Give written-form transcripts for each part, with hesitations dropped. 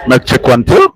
Mic check 1 2.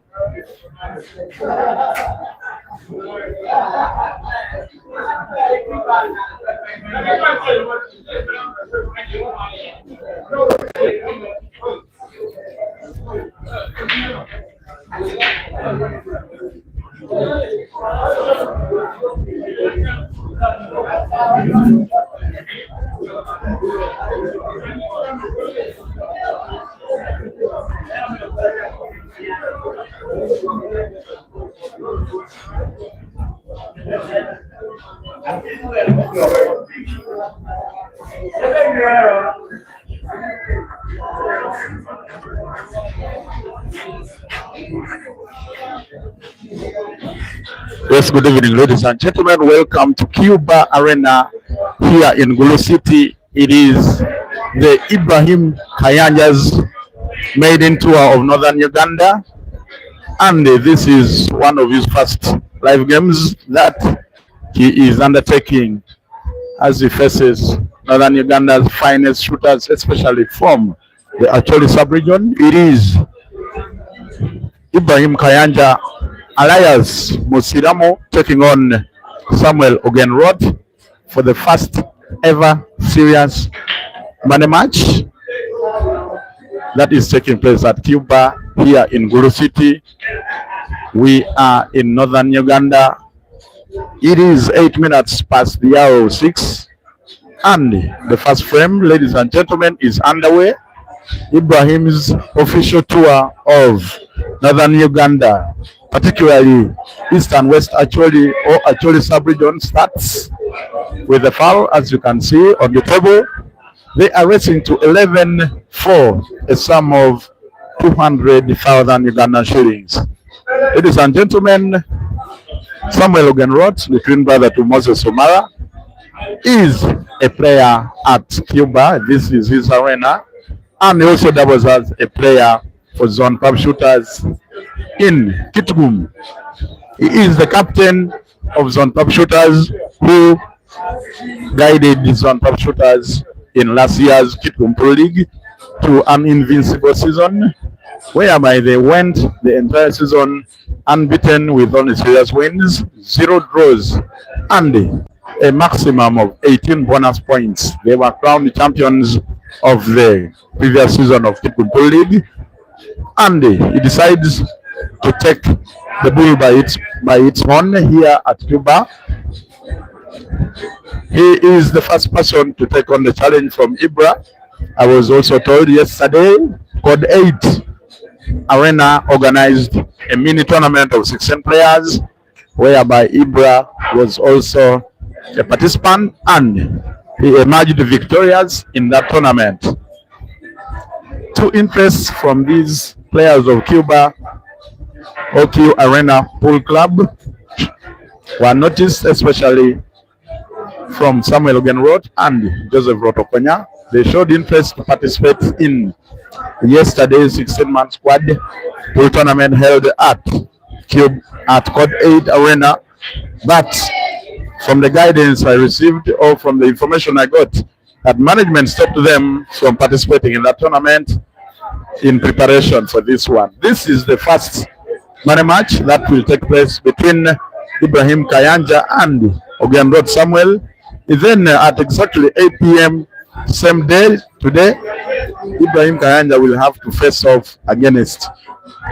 Yes, good evening, ladies and gentlemen. Welcome to Cuba Arena here in Gulu City. It is the Ibrahim Kayanja's maiden tour of northern Uganda, and this is one of his first live games that he is undertaking as he faces northern Uganda's finest shooters, especially from the Acholi sub-region. It is Ibrahim Kayanja alias Musiramo taking on Samuel Ogenrwot for the first ever serious money match that is taking place at Cuba here in Gulu City. We are in northern Uganda. It is 8 minutes past the hour of 6, and the first frame, ladies and gentlemen, is underway. Ibrahim's official tour of northern Uganda, particularly East and West Acholi or Acholi sub-region, starts with the foul, as you can see on the table. They are racing to 11 for a sum of 200,000 Ugandan shillings. Ladies and gentlemen, Samuel Ogenrwot, the twin brother to Moses Omara, is a player at Cuba. This is his arena, and he also doubles as a player for Zone Pub Shooters in Kitgum. He is the captain of Zone Pub Shooters, who guided the Zone Pub Shooters in last year's Kitgum Pro League to an invincible season, whereby they went the entire season unbeaten with only serious wins, 0 draws, and a maximum of 18 bonus points. They were crowned champions of the previous season of Football League, and he decides to take the bull by its horn here at Cuba. He is the first person to take on the challenge from Ibra. I was also told yesterday, Code 8 Arena organized a mini tournament of 16 players, whereby Ibra was also a participant and he emerged victorious in that tournament. Two interests from these players of Cuba OQ Arena Pool Club were noticed, especially from Samuel Ogenrwot and Joseph Rotokonya. They showed interest to participate in yesterday's 16-man squad pool tournament held at Code 8 Arena. But from the guidance I received or from the information I got, that management stopped them from participating in that tournament in preparation for this one. This is the first money match that will take place between Ibrahim Kayanja and Ogenrwot Samuel. Then at exactly 8 p.m. same day today, Ibrahim Kayanja will have to face off against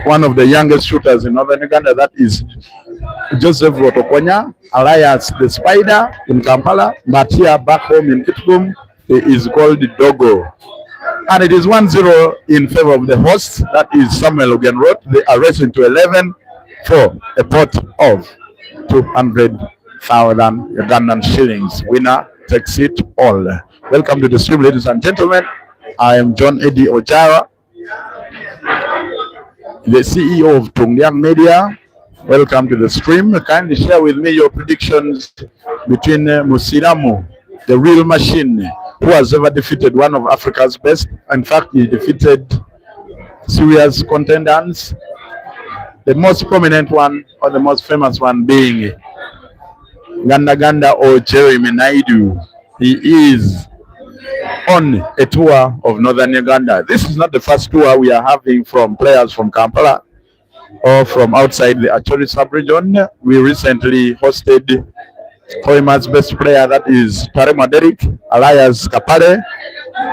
one of the youngest shooters in Northern Uganda, that is Joseph Rotokonya, alias the Spider in Kampala, but here back home in Kitgum, he is called Dogo. And it is 1-0 in favor of the host, that is Samuel Ogenrwot. They are racing to 11 for a pot of 200,000 Ugandan shillings. Winner takes it all. Welcome to the stream, ladies and gentlemen. I am John Eddie Ojara, the CEO of Tungyang Media. Welcome to the stream. Kindly share with me your predictions between Musiramu, the real machine, who has ever defeated one of Africa's best. In fact, he defeated serious contenders. The most prominent one, or the most famous one, being Ganda or Jeremy Naidu. He is on a tour of Northern Uganda. This is not the first tour we are having from players from Kampala or from outside the Acholi sub-region. We recently hosted Koima's best player, that is Tarema Derek, alias Kapale.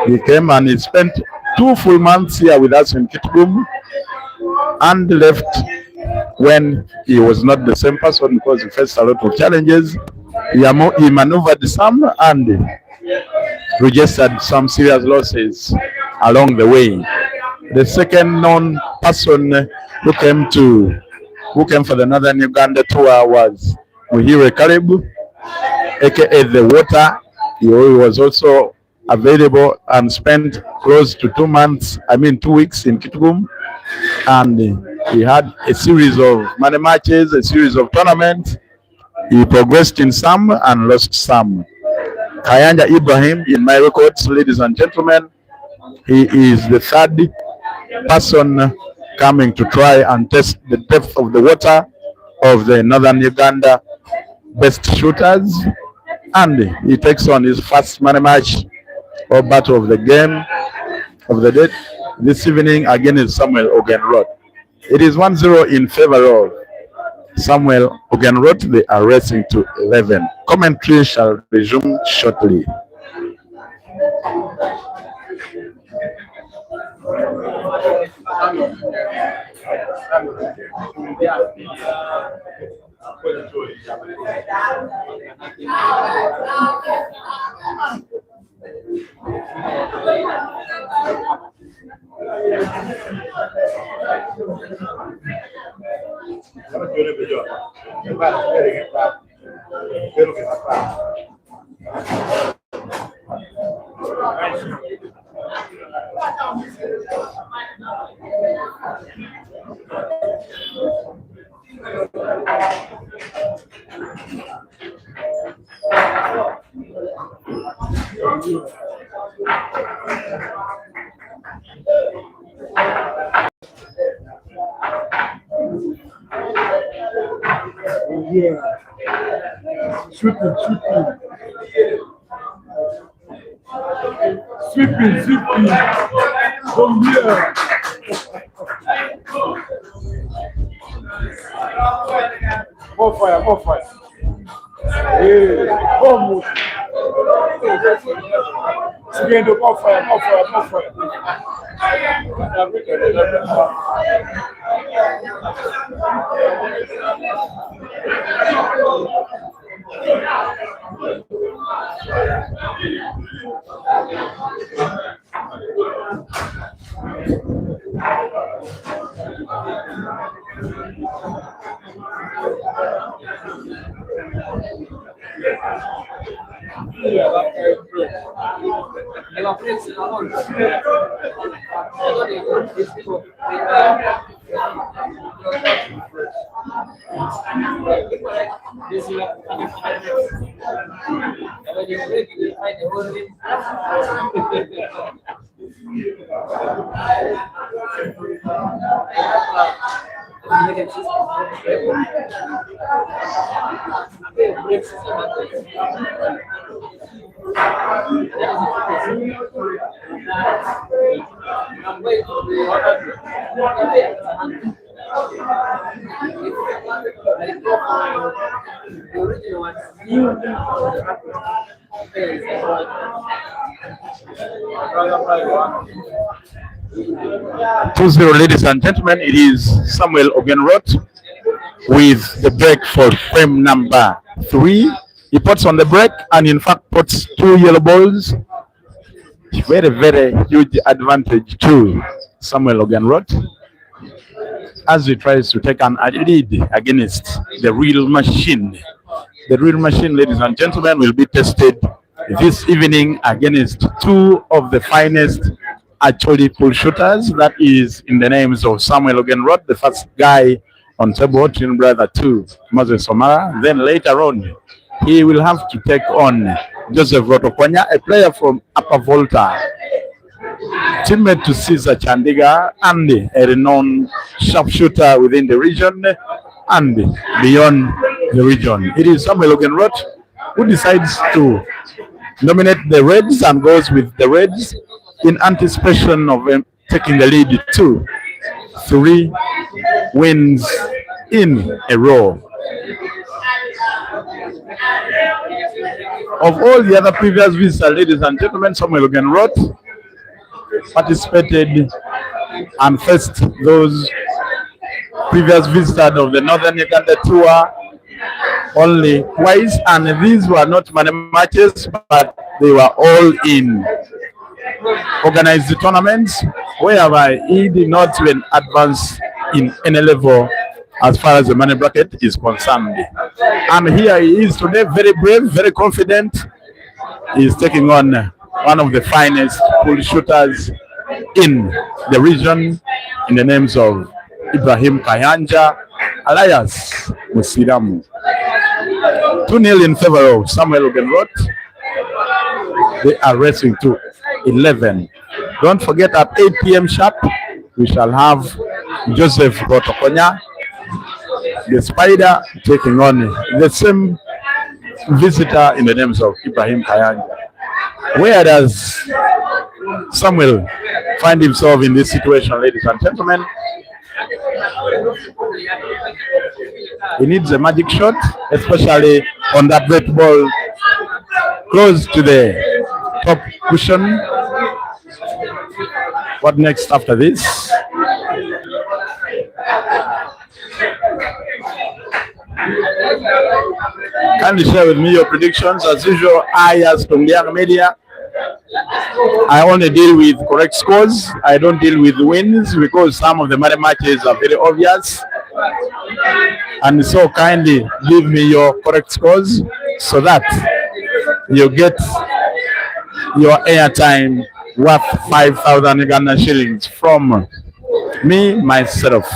He came and he spent 2 full months here with us in Kitgum and left when he was not the same person because he faced a lot of challenges. He maneuvered some and registered some serious losses along the way. The second known person who came for the Northern Uganda tour was Muhire Karibu, aka The Water. He was also available and spent close to 2 weeks in Kitgum, and he had a series of money matches, a series of tournaments. He progressed in some and lost some. Kayanja Ibrahim, in my records, ladies and gentlemen, he is the third person coming to try and test the depth of the water of the Northern Uganda best shooters, and he takes on his first money match or battle of the game of the day this evening against Samuel Ogenrwot. It is 1-0 in favor of Samuel Ogenrwot. They are racing to 11. Commentary shall resume shortly. Yeah. Sweeping. From here. More fire. Vamos. Seguindo, qual foi? Two zero, ladies and gentlemen. It is Samuel Ogenrwot with the break for frame number 3. He puts on the break and in fact puts 2 yellow balls. Very, very huge advantage to Samuel Ogenrwot as he tries to take an lead against the real machine. The real machine, ladies and gentlemen, will be tested this evening against 2 of the finest actually pool shooters. That is in the names of Samuel Ogenrwot, the first guy on table, twin brother to Moses Omara. Then later on, he will have to take on Joseph Rotokwanya, a player from Upper Volta, teammate to Caesar Chandiga, and a renowned sharpshooter within the region and beyond the region. It is Samuel Ogenrwot who decides to nominate the Reds and goes with the Reds in anticipation of taking the lead 2-3 wins in a row. Of all the other previous visitors, ladies and gentlemen, Samuel Ogenrwot participated and faced those previous visitors of the Northern Uganda tour only twice, and these were not money matches, but they were all in organized tournaments whereby he did not even advance in any level as far as the money bracket is concerned. And here he is today, very brave, very confident. He is taking on one of the finest pool shooters in the region in the names of Ibrahim Kayanja, alias Musiramu. 2-0 in favor of Samuel Ogenrwot. They are racing to 11. Don't forget at 8 p.m. sharp, we shall have Joseph Rotokonya, the Spider, taking on the same visitor in the names of Ibrahim Kayanja. Where does Samuel find himself in this situation, ladies and gentlemen? He needs a magic shot, especially on that red ball close to the top cushion. What next after this? Kindly share with me your predictions. As usual, I, as Tongiang Media, I only deal with correct scores. I don't deal with wins because some of the money matches are very obvious. And so kindly give me your correct scores so that you get your airtime worth 5,000 Uganda shillings from me, myself.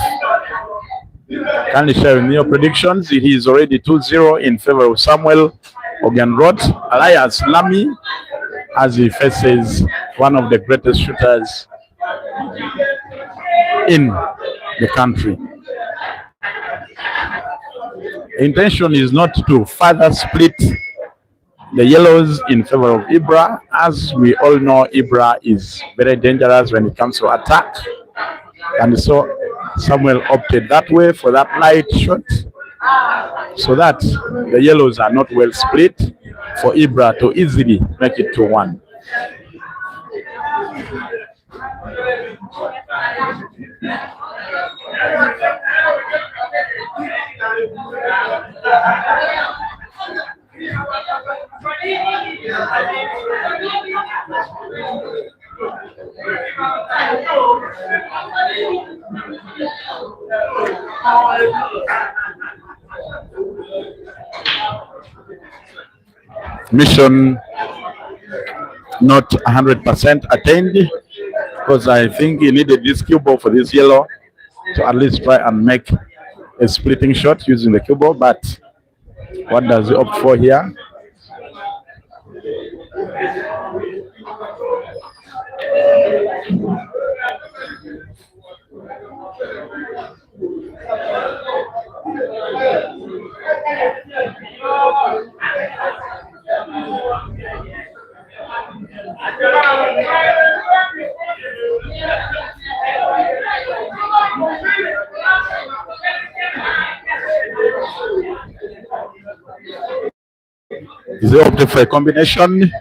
Kindly share with me your predictions. It is already 2-0 in favor of Samuel Ogenrwot, alias Lami, as he faces one of the greatest shooters in the country. The intention is not to further split the yellows in favor of Ibra. As we all know, Ibra is very dangerous when it comes to attack. And so Samuel opted that way for that light shot so that the yellows are not well split for Ibra to easily make it to one. Mission not 100% attained, because I think he needed this cue ball for this yellow to at least try and make a splitting shot using the cue ball. But what does he opt for here? Is he opting for a combination?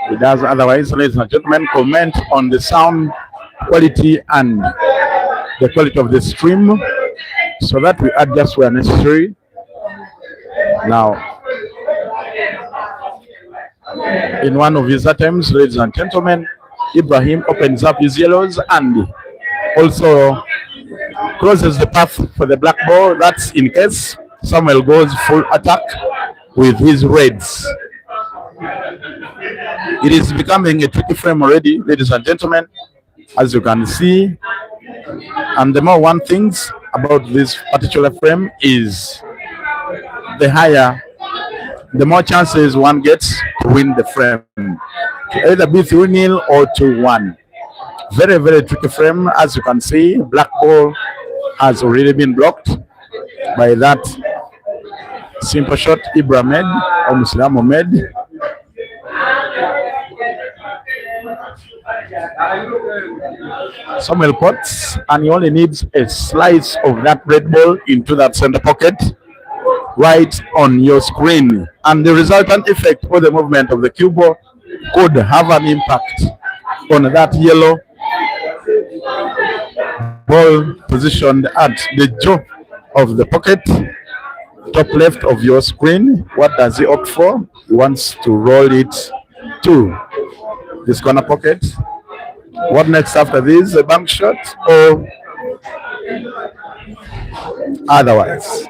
He does. Otherwise, ladies and gentlemen, comment on the sound quality and the quality of the stream so that we adjust where necessary. Now, in one of his attempts, ladies and gentlemen, Ibrahim opens up his yellows and also closes the path for the black ball. That's in case Samuel goes full attack with his reds. It is becoming a tricky frame already, ladies and gentlemen, as you can see. And the more one thinks about this particular frame is the higher, the more chances one gets to win the frame. To either be 3-0 or 2-1. Very, very tricky frame. As you can see, black ball has already been blocked by that simple shot Ibrahim made, or Muslamo made. Samuel puts, and he only needs a slice of that red ball into that center pocket right on your screen, and the resultant effect or the movement of the cue ball could have an impact on that yellow ball positioned at the jaw of the pocket, top left of your screen. What does he opt for? He wants to roll it to this corner pocket. What next after this? A bank shot or otherwise?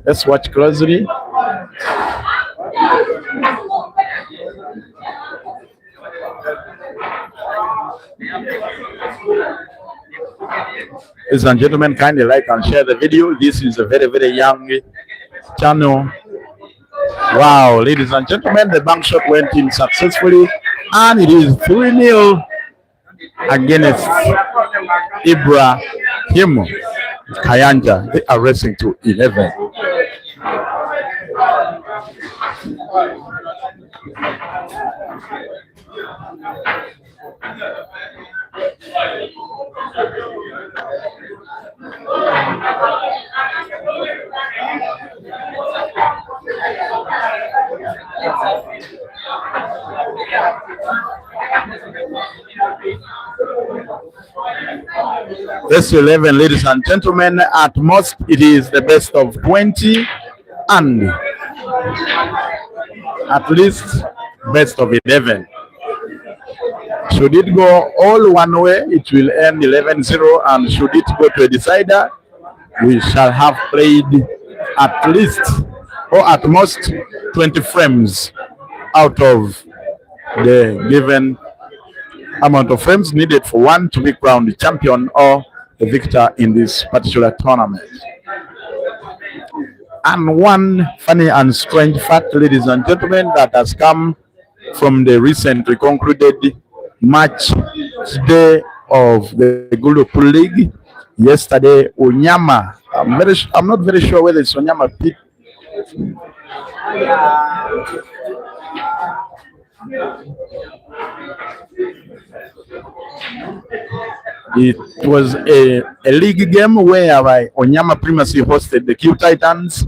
Let's watch closely. Ladies and gentlemen, kindly like and share the video. This is a very, very young channel. Wow, ladies and gentlemen, the bank shot went in successfully, and it is 3-0 against Ibrahim. Kayanja, they are racing to 11. This 11, ladies and gentlemen, at most it is the best of 20, and at least best of 11. Should it go all one way, it will end 11-0, and should it go to a decider, we shall have played at least or at most 20 frames out of the given amount of frames needed for one to be crowned the champion or the victor in this particular tournament. And one funny and strange fact, ladies and gentlemen, that has come from the recently concluded match today of the Gulu Pool League. Yesterday, Onyama, I'm not very sure whether it's Onyama Pit. It was a league game whereby Onyama Primacy hosted the Q Titans,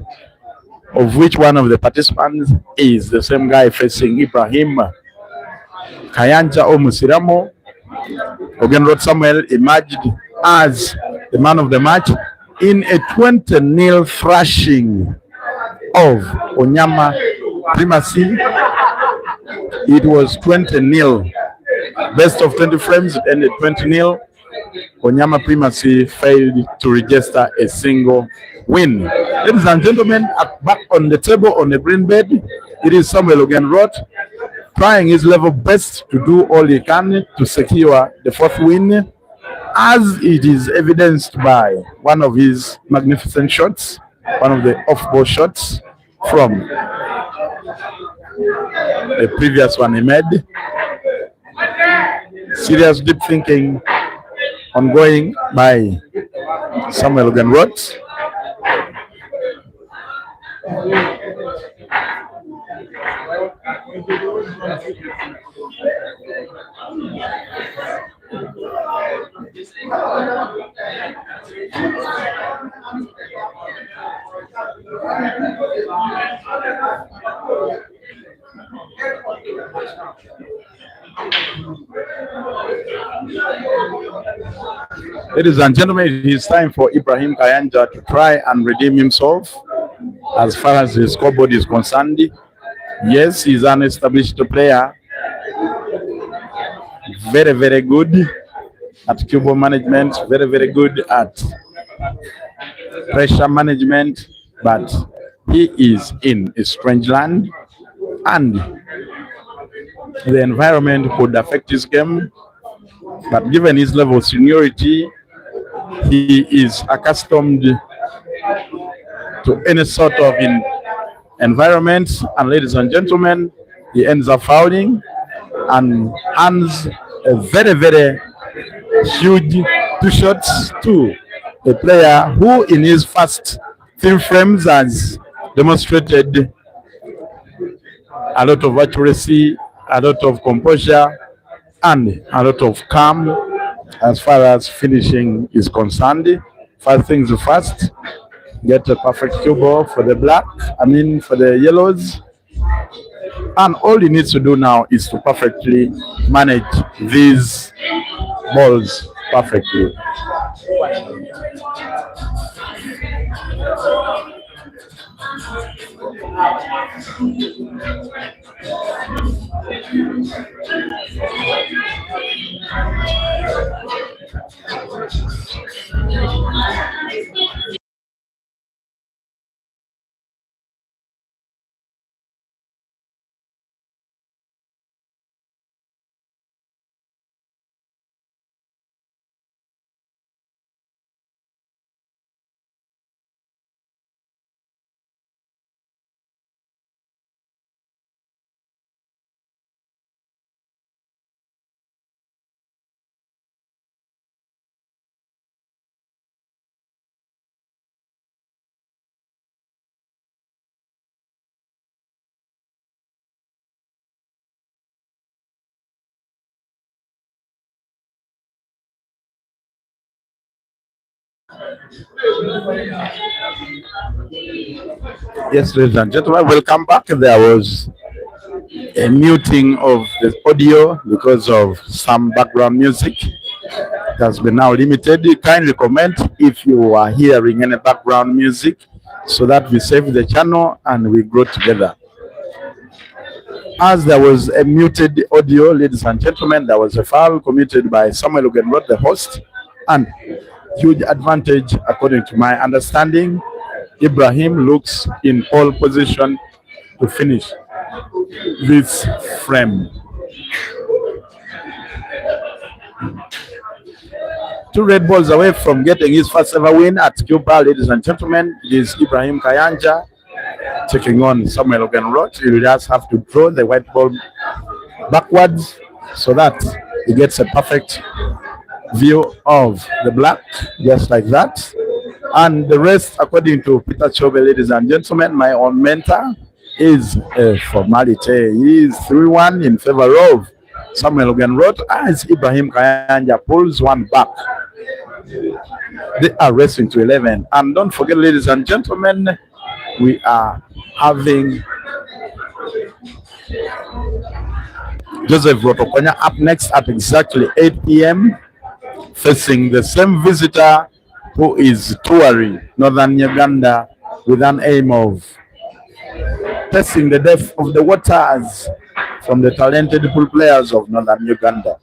of which one of the participants is the same guy facing Ibrahim. Kayanja Omusiramo. Ogenrwot Samuel emerged as the man of the match in a 20-0 thrashing of Onyama Primacy. It was 20-0. Best of 20 frames, it ended 20-0. Onyama Primacy failed to register a single win. Ladies and gentlemen, back on the table on the green bed, it is Samuel Ogenrwot trying his level best to do all he can to secure the fourth win, as it is evidenced by one of his magnificent shots, one of the off-ball shots from the previous one he made. Serious deep thinking ongoing by Samuel Ogenrwot. Ladies and gentlemen, it is time for Ibrahim Kayanja to try and redeem himself as far as the scoreboard is concerned. Yes, he's an established player. Very, very good at cue ball management, very, very good at pressure management, but he is in a strange land and the environment could affect his game. But given his level of seniority, he is accustomed to any sort of environment. And ladies and gentlemen, he ends up fouling and hands a very, very huge two shots to a player who in his first 3 frames has demonstrated a lot of accuracy, a lot of composure, and a lot of calm as far as finishing is concerned. First things first, get a perfect cue ball for the for the yellows. And all he needs to do now is to perfectly manage these balls perfectly. Yes, ladies and gentlemen, welcome back. There was a muting of the audio because of some background music. It has been now limited. Kindly comment if you are hearing any background music so that we save the channel and we grow together. As there was a muted audio, ladies and gentlemen, there was a foul committed by Samuel Ogenrwot, the host, and huge advantage according to my understanding. Ibrahim looks in pole position to finish this frame. 2 red balls away from getting his first ever win at Cuba, ladies and gentlemen. It is Ibrahim Kayanja taking on Samuel Ogenrwot. He will just have to throw the white ball backwards so that he gets a perfect view of the black, just like that. And the rest, according to Peter Chove, ladies and gentlemen, my own mentor, is a formality. He is 3-1 in favor of Samuel Ogenrwot as Ibrahim Kayanja pulls one back. They are racing to 11. And don't forget, ladies and gentlemen, we are having Joseph Rotokonya up next at exactly 8 p.m. facing the same visitor who is touring northern Uganda with an aim of testing the depth of the waters from the talented pool players of northern Uganda.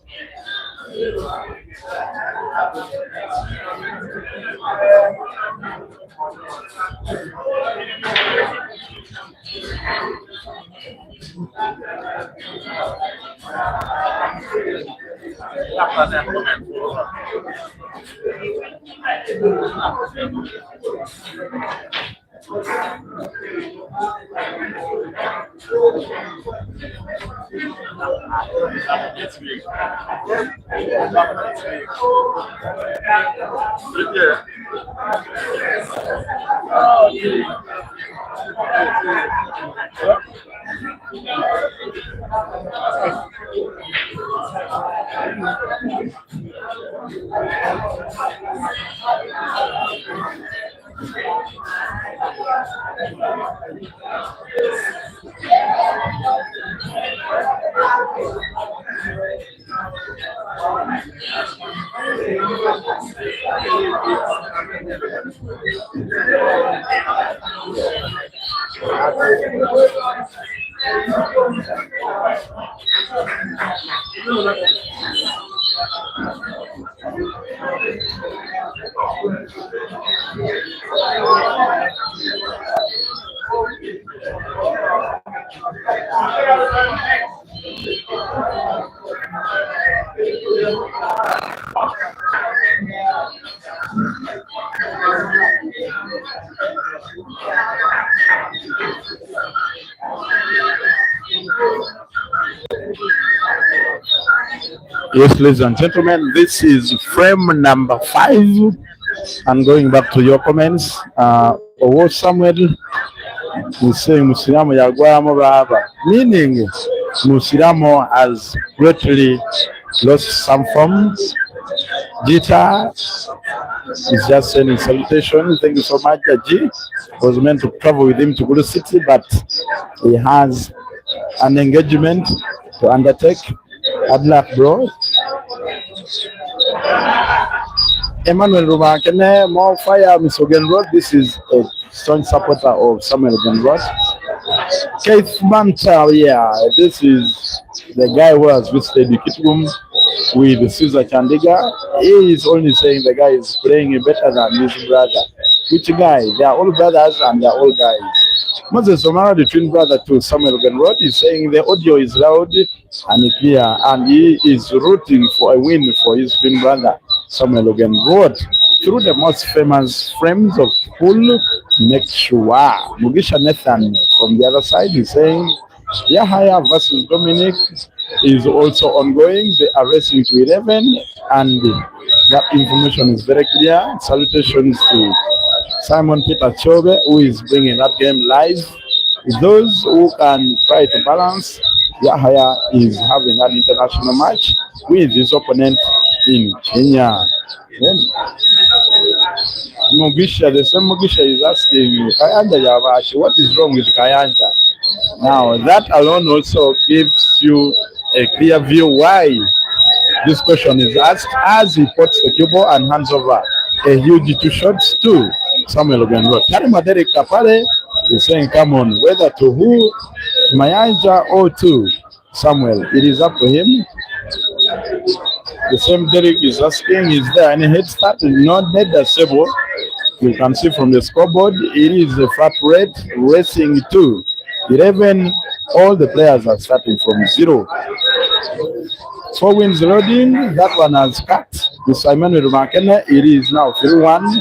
Yes, ladies and gentlemen, this is frame number 5. And going back to your comments, Owo Samuel is saying Musiramo Yagwamo Baba, meaning Musiramo has greatly lost some forms. Jita is just sending salutations. Thank you so much. G was meant to travel with him to Gulu City, but he has an engagement to undertake. Good luck, bro. Emmanuel Rumakene, more fire, Miss Ogenrwot. This is a strong supporter of Samuel Ogenrwot. Keith Manta, yeah, this is the guy who has visited the Kitum with Caesar Chandiga. He is only saying the guy is playing better than his brother. Which guy? They are all brothers and they are all guys. Moses Omara, the twin brother to Samuel Ogenrwot, is saying the audio is loud and clear, and he is rooting for a win for his twin brother Samuel Ogenrwot through the most famous frames of pool. Make sure Mugisha Nathan from the other side is saying Yahaya versus Dominic is also ongoing. They are racing to 11, and that information is very clear. Salutations to Simon Peter Chobe, who is bringing that game live. Those who can try to balance, Yahaya is having an international match with his opponent in Kenya. Then Mugisha, the same Mugisha is asking Kayanja Yavashi, what is wrong with Kayanja? Now that alone also gives you a clear view why this question is asked, as he puts the cue and hands over a huge 2 shots to Samuel Ogenrwot. Karima Derek Kapare is saying, come on, whether to who, to Mayanja or to Samuel, it is up to him. The same Derek is asking, is there any head start? Not disable. You can see from the scoreboard, it is a flat rate racing to 11. All the players are starting from 0. 4 wins loading, that one has cut. The Simon Rumakene, it is now 3-1.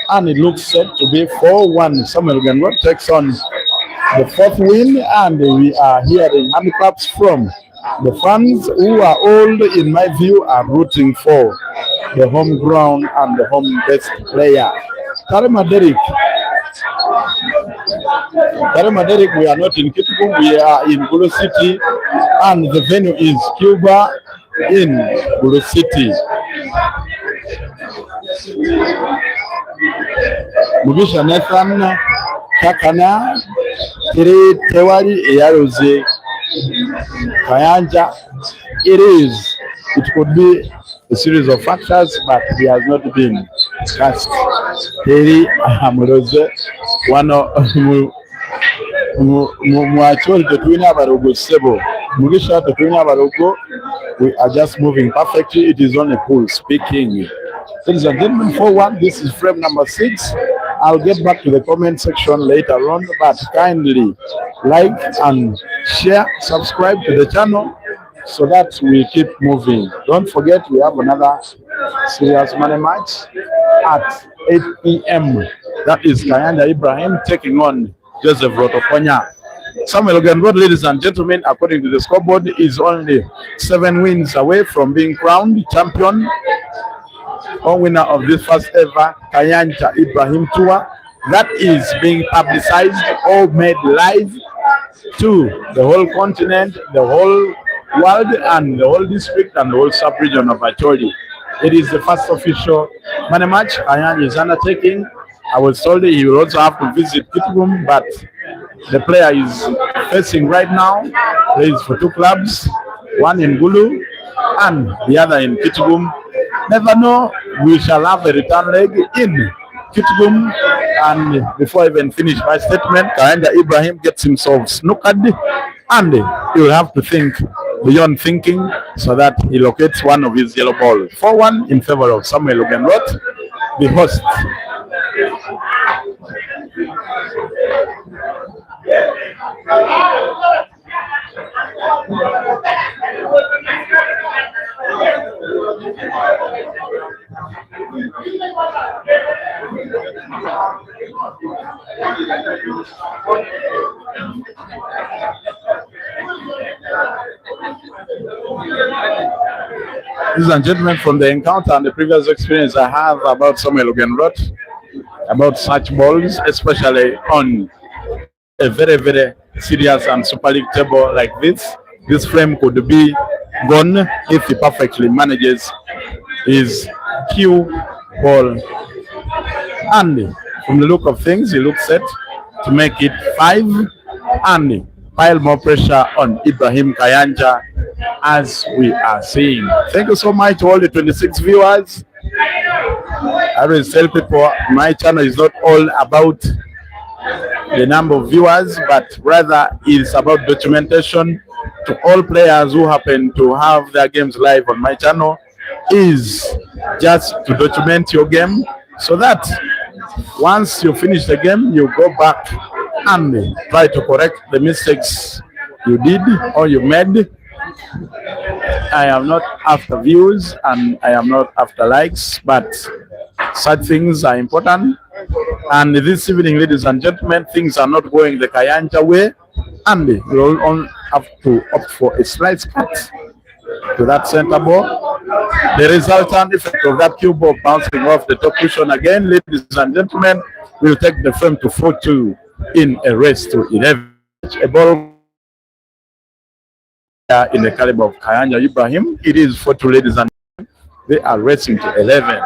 And it looks set to be 4-1. Samuel Ogenrwot takes on the 4th win, and we are hearing hand claps from the fans who are all, in my view, are rooting for the home ground and the home best player. Karima Derek Karema Derek, we are not in Kitgum, we are in Gulu City, and the venue is Cuba in Gulu City. Mugisha Nathan Kakana Tiri Tewari Eyaroze Kayanja. It could be a series of factors, but he has not been cast. Teri Amuroze, one of Muachol Tetwina Barogo Sebo. Mugisha Tetwina Barogo, we are just moving perfectly. It is on a pool speaking. Ladies and gentlemen, 4-1, this is frame number 6. I'll get back to the comment section later on, but kindly like and share, subscribe to the channel so that we keep moving. Don't forget, we have another serious money match at 8 p.m. That is Kayanja Ibrahim taking on Joseph Rotokonya. Samuel Ogenrwot, ladies and gentlemen, according to the scoreboard, is only 7 wins away from being crowned champion or winner of this first ever Kayanja Ibrahim tour that is being publicized or made live to the whole continent, the whole world, and the whole district and the whole sub-region of Acholi. It is the first official money match Kayanja is undertaking. I was told he will also have to visit Kitgum, but the player is facing right now plays for 2 clubs, one in Gulu and the other in Kitgum. Never know, we shall have a return leg in Kitgum. And before I even finish my statement, Kayanja Ibrahim gets himself snookered, and he will have to think beyond thinking so that he locates one of his yellow balls. 4-1 in favor of Samuel Ogenrwot, the host. Ladies and gentlemen, from the encounter and the previous experience I have about Samuel Ogenrwot, about such balls, especially on a very, very serious and Super League table like this frame could be gone if he perfectly manages his cue ball. And from the look of things, he looks set to make it 5 and pile more pressure on Ibrahim Kayanja as we are seeing. Thank you so much to all the 26 viewers. I always tell people my channel is not all about the number of viewers, but rather it's about documentation. To all players who happen to have their games live on my channel is just to document your game so that once you finish the game, you go back and try to correct the mistakes you did or you made. I am not after views and I am not after likes, but such things are important. And this evening, ladies and gentlemen, things are not going the Kayanja way, and we all have to opt for a slight cut to that center ball. The resultant effect of that cue ball bouncing off the top cushion again, ladies and gentlemen, will take the frame to 4-2 in a race to 11. A ball in the caliber of Kayanja Ibrahim. It is 4-2, ladies and gentlemen. They are racing to 11.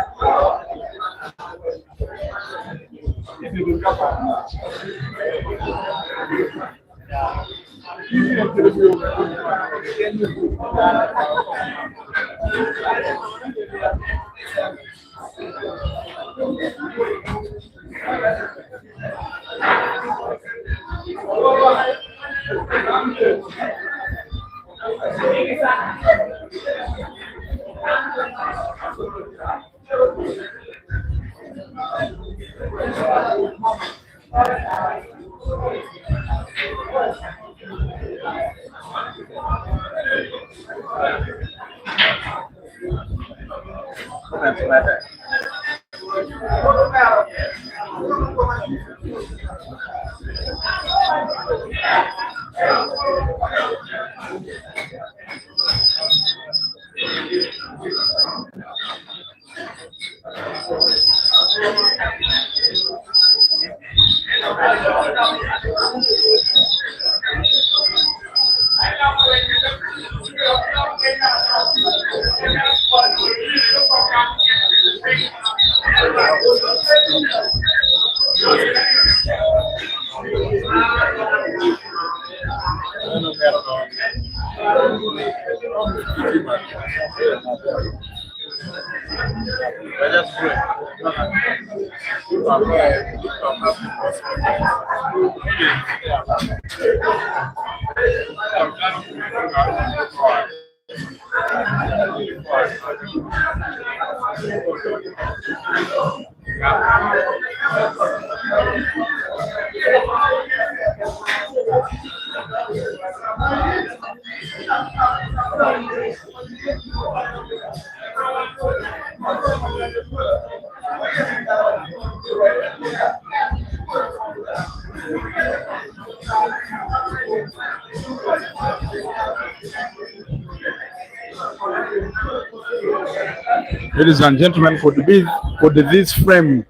Ladies and gentlemen, could this frame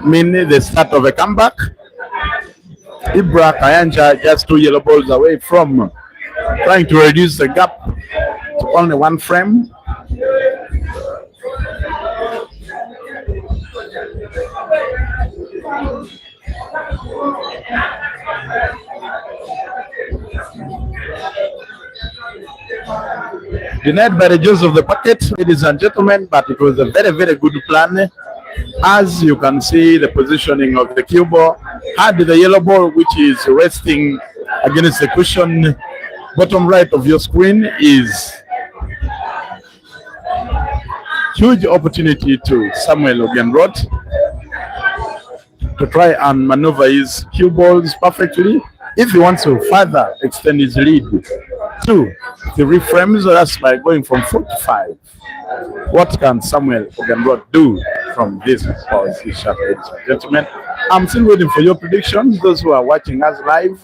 mean the start of a comeback? Kayanja just 2 yellow balls away from trying to reduce the gap to only 1 frame. Denied by the jaws of the packet, ladies and gentlemen, but it was a very, very good plan. As you can see, the positioning of the cue ball had the yellow ball, which is resting against the cushion bottom right of your screen, is huge opportunity to Samuel Ogenrwot to try and maneuver his cue balls perfectly if he wants to further extend his lead to 3 frames. That's by going from 4 to 5. What can Samuel Ogenrwot do from this position, ladies and gentlemen? I'm still waiting for your predictions. Those who are watching us live,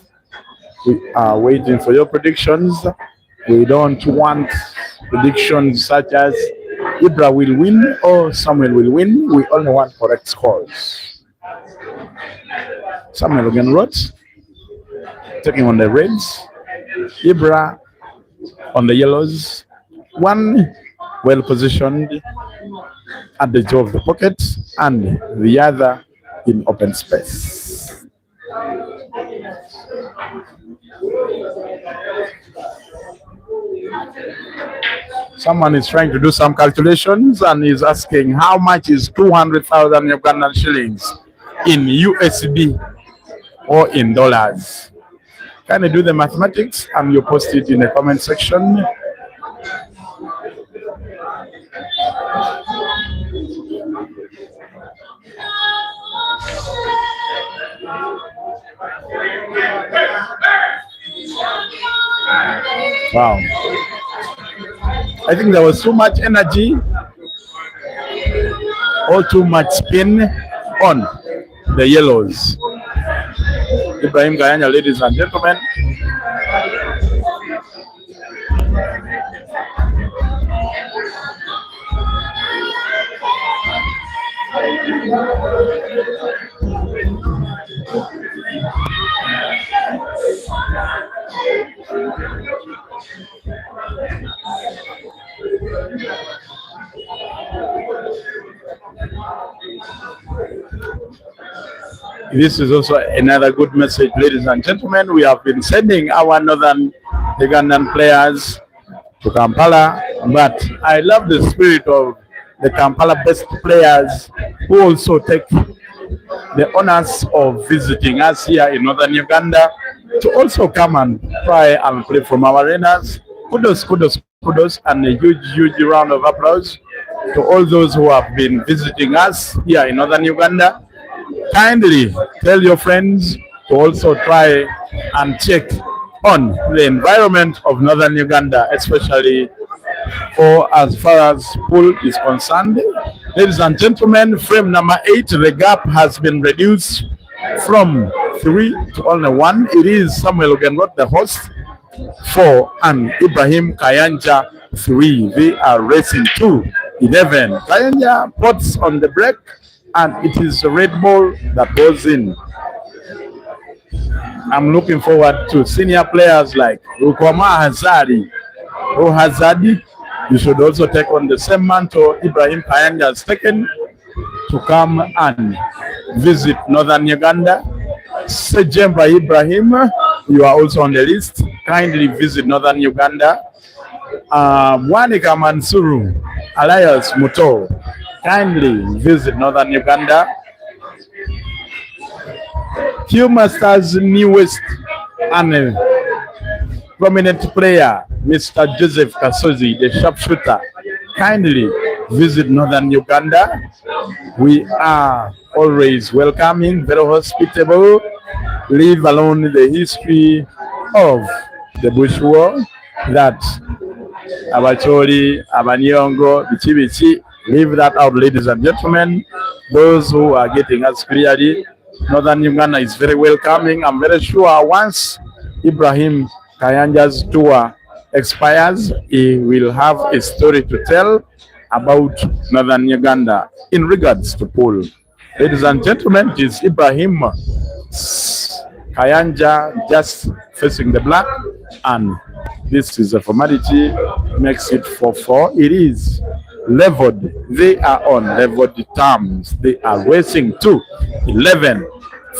we are waiting for your predictions. We don't want predictions such as Ibrahim will win or Samuel will win. We only want correct scores. Samuel Ogenrwot taking on the reds, Ibrahim on the yellows. One well positioned at the jaw of the pocket and the other in open space. Someone is trying to do some calculations and is asking how much is 200,000 Ugandan shillings in USD or in dollars. Can you do the mathematics and you post it in the comment section? Wow. I think there was too much energy or too much spin on the yellows. Ibrahim Kayanja, ladies and gentlemen. This is also another good message, ladies and gentlemen. We have been sending our northern Ugandan players to Kampala, but I love the spirit of the Kampala-based players who also take the honors of visiting us here in northern Uganda to also come and try and play from our arenas. Kudos, kudos, kudos, and a huge, huge round of applause to all those who have been visiting us here in northern Uganda. Kindly tell your friends to also try and check on the environment of northern Uganda, especially for as far as pool is concerned. Ladies and gentlemen, frame number 8, the gap has been reduced from 3 to only 1. It is Samuel Ogenrwot, the host, 4, and Ibrahim Kayanja, 3. They are racing to 11. Kayanja puts on the brake, and it is a red ball that goes in. I'm looking forward to senior players like Rukwama Hazari. Oh, Hazadi, you should also take on the same mantle Ibrahim Kayanja has taken to come and visit northern Uganda. Sejemba Ibrahim, you are also on the list. Kindly visit northern Uganda. Mwanika Mansuru, alias Muto, kindly visit northern Uganda. Huma Stars' newest and prominent player, Mr. Joseph Kasozi, the sharpshooter, kindly visit northern Uganda. We are always welcoming, very hospitable, leave alone the history of the Bush War that Abacholi, Abanyongo, Bichibichi, leave that out, ladies and gentlemen. Those who are getting us clearly, northern Uganda is very welcoming. I'm very sure once Ibrahim Kayanja's tour expires, he will have a story to tell about northern Uganda in regards to pool. Ladies and gentlemen, it is Ibrahim Kayanja just facing the black, and this is a formality, makes it 4-4. It is leveled. They are on leveled terms. They are racing to 11.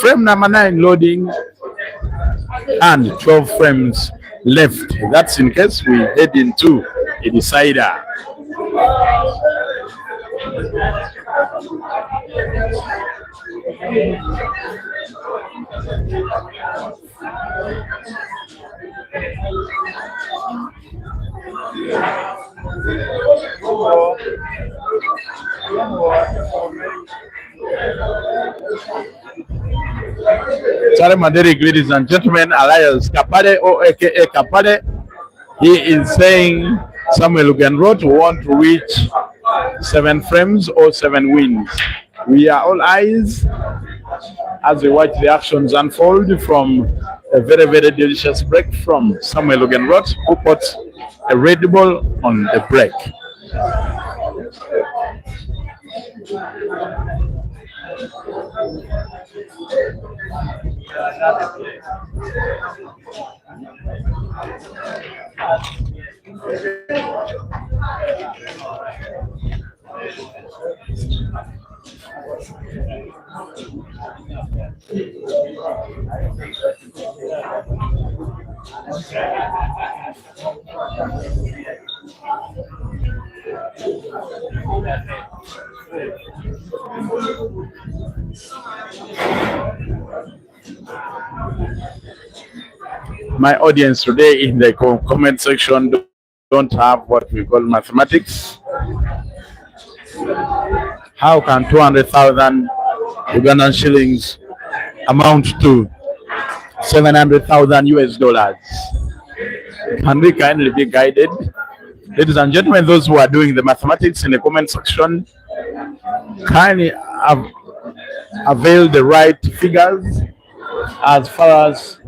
Frame number 9 loading and 12 frames left. That's in case we head into a decider. Sorry, Maderic, ladies and gentlemen, Elias Kapade, or aka Kapade, he is saying Samuel Ogenrwot want to reach 7 frames or 7 wins. We are all eyes as we watch the actions unfold from a very, very delicious break from Samuel Ogenrwot, who put a Red Bull on the break. My audience today in the comment section don't have what we call mathematics. How can 200,000 Ugandan shillings amount to 700,000 US dollars? Can we kindly be guided? Ladies and gentlemen, those who are doing the mathematics in the comment section, kindly avail the right figures as far as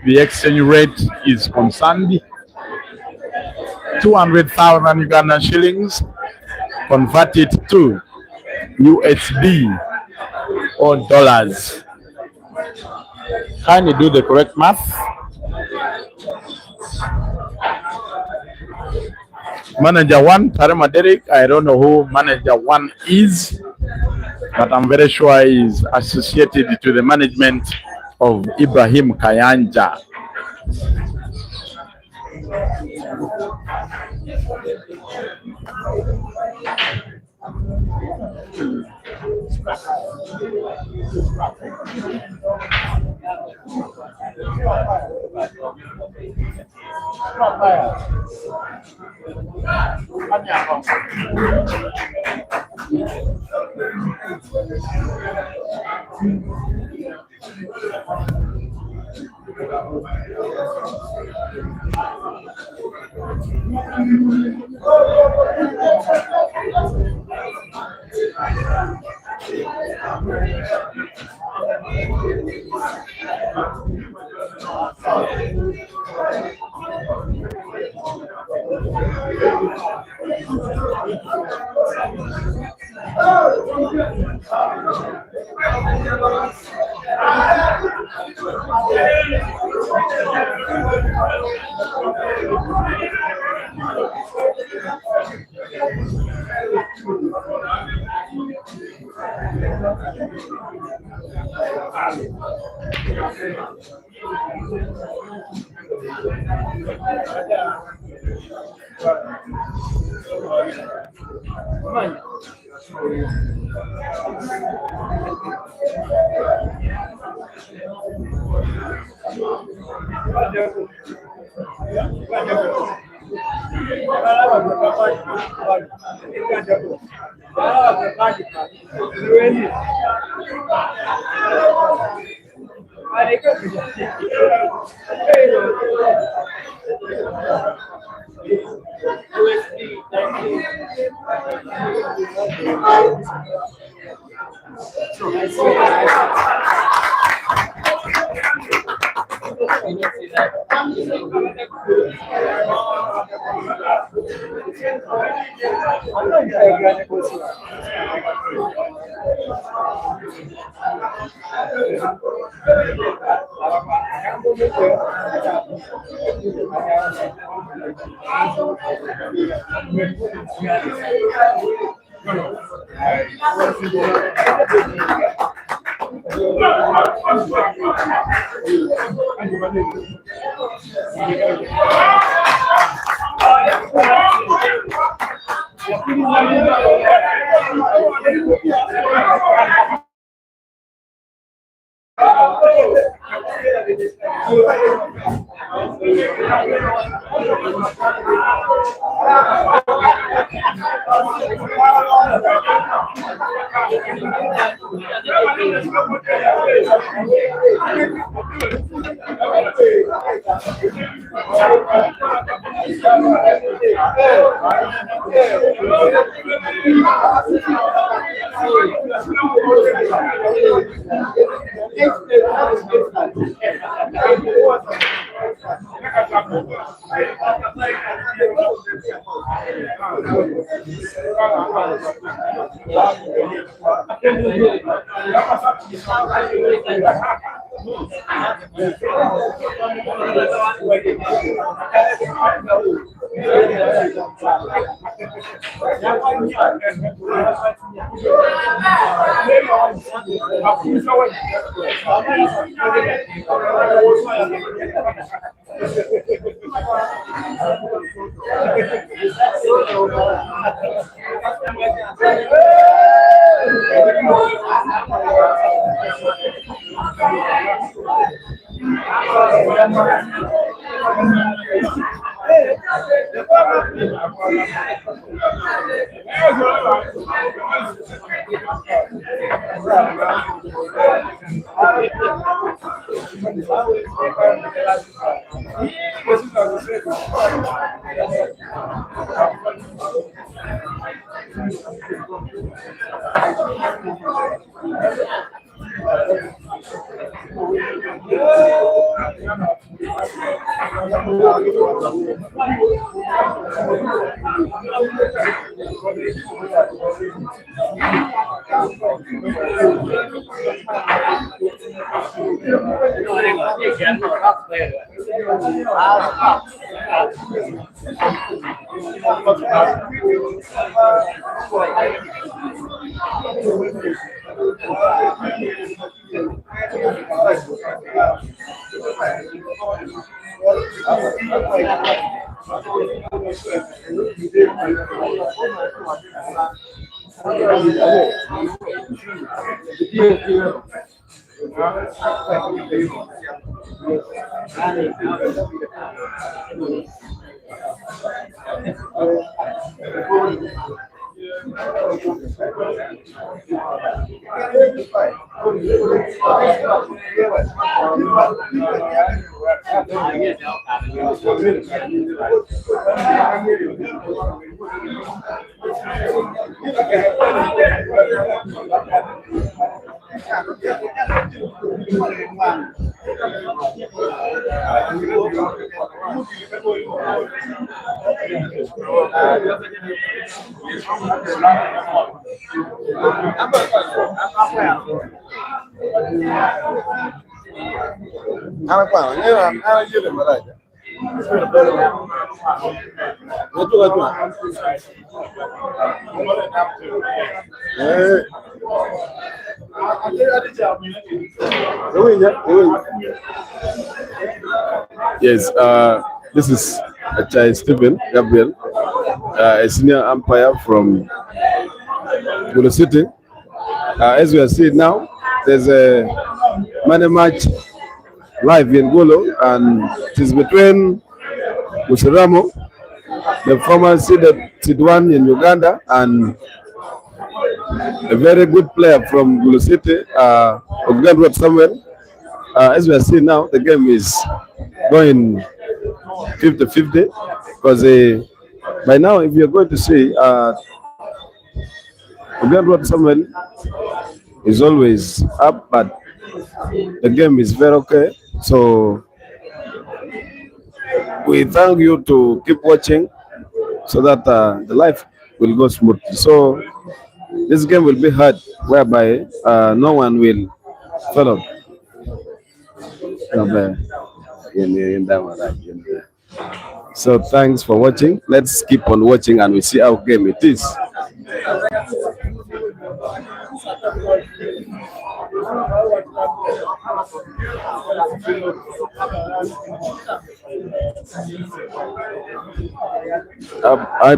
the exchange rate is concerned. 200,000 Ugandan shillings converted to USD or dollars. Kindly do the correct math. Manager 1, Tarema Derek, I don't know who Manager 1 is, but I'm very sure he is associated to the management of Ibrahim Kayanja. Yes, this is Achai Stephen Gabriel a senior umpire from Gulu City. As we are seeing now, there's a money match live in Gulu, and it is between Musiramo, the former seed one in Uganda, and a very good player from Gulu City, Ogenrwot Samuel. As we are seeing now, the game is going 50-50 because by now, if you're going to see, Ogenrwot Samuel is always up, but the game is very okay. So we thank you to keep watching so that the life will go smoothly. So this game will be hard, whereby no one will follow. So thanks for watching. Let's keep on watching and we see how game it is.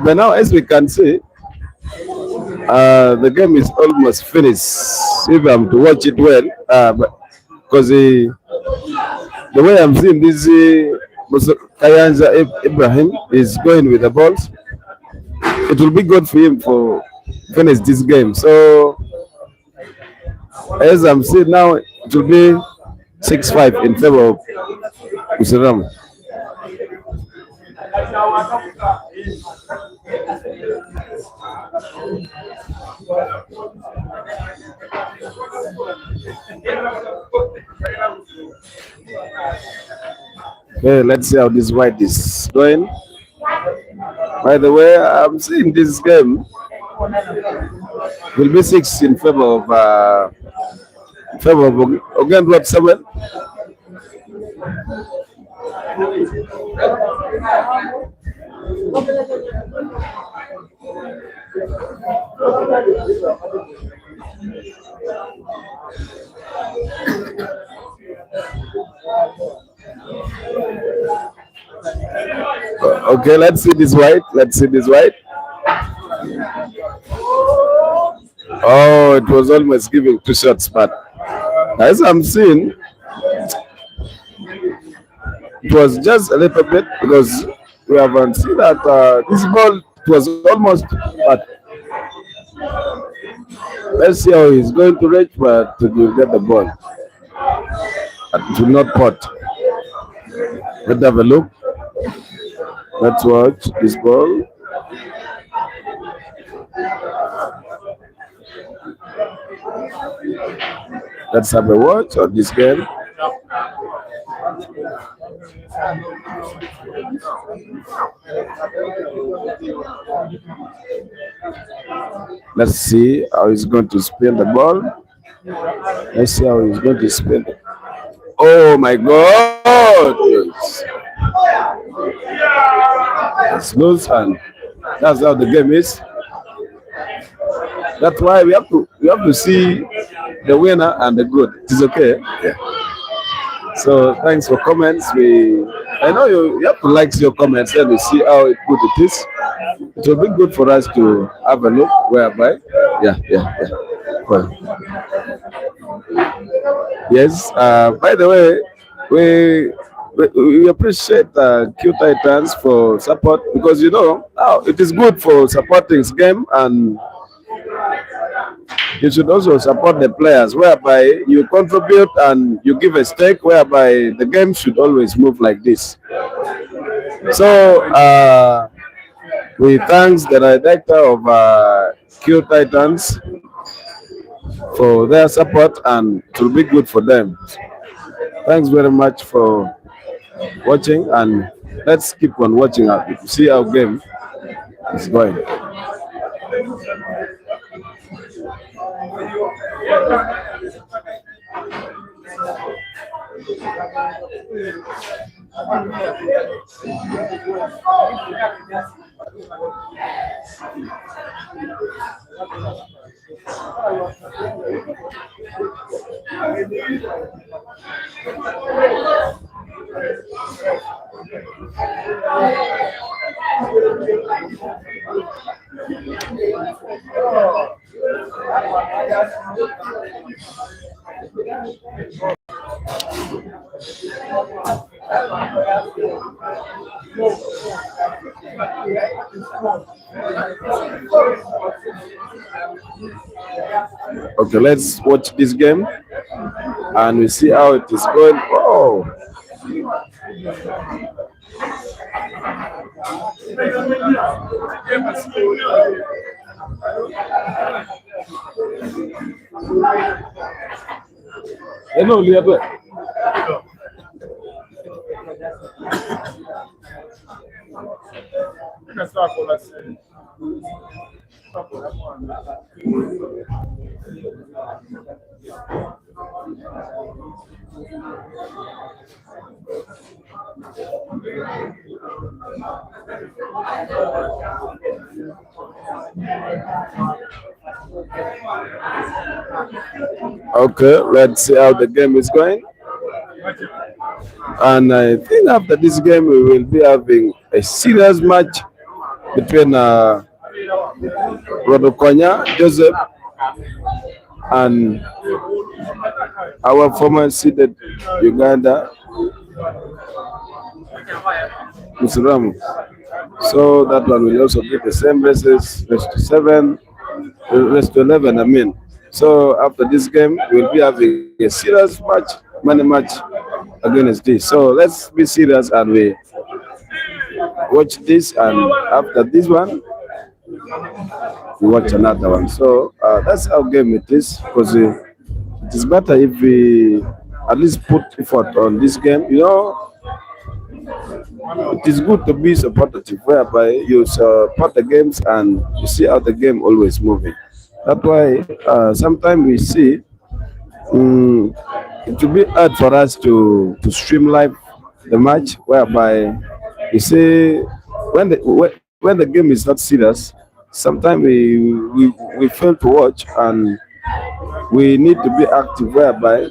By now, as we can see, the game is almost finished. If I'm to watch it well, because the way I'm seeing this, Kayanja Ibrahim is going with the balls. It will be good for him for finish this game. So as I'm seeing now, it will be 6-5 in favor of Usiram. Okay, let's see how this white is going. By the way, I'm seeing this game will be 6 in favor of Ogenrwot 7. Okay, let's see this white. Let's see this white. Oh, it was almost giving 2 shots, but as I'm seeing, it was just a little bit because we haven't seen that this ball was almost, but let's see how he's going to reach, but he will get the ball. It will not pot. Let's have a look. Let's watch this ball. Let's have a watch on this game. Let's see how he's going to spin the ball. Let's see how he's going to spin it. Oh my God! It's loose, and that's how the game is. That's why we have to see the winner and the good. It is okay. Yeah. So thanks for comments. I know you have to like your comments and we see how good it is. It will be good for us to have a look whereby. Yeah. Well, yes. By the way, we appreciate Q Titans for support because it is good for supporting this game, and you should also support the players whereby you contribute and you give a stake whereby the game should always move like this. So we thank the director of Q Titans for their support, and it will be good for them. Thanks very much for watching, and let's keep on watching out to see how game is going. Okay, let's watch this game and we see how it is going. Oh, hello, Liabe. Okay, let's see how the game is going. And I think after this game, we will be having a serious match between Rodokonya Joseph and our former seeded Uganda, Musuramu. So that one will also be the same races, race to 7, race to 11, I mean. So after this game, we'll be having a serious match, money match against this. So let's be serious and we watch this, and after this one, we watch another one. So that's how game it is, because it is better if we at least put effort on this game. You know, it is good to be supportive, whereby you support the games and you see how the game always moving. That's why sometimes we see it will be hard for us to stream live the match, whereby you see when the game is not serious, sometimes we fail to watch, and we need to be active, whereby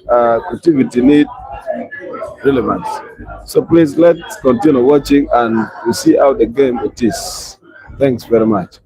activity need relevance. So please let's continue watching and we see how the game it is. Thanks very much.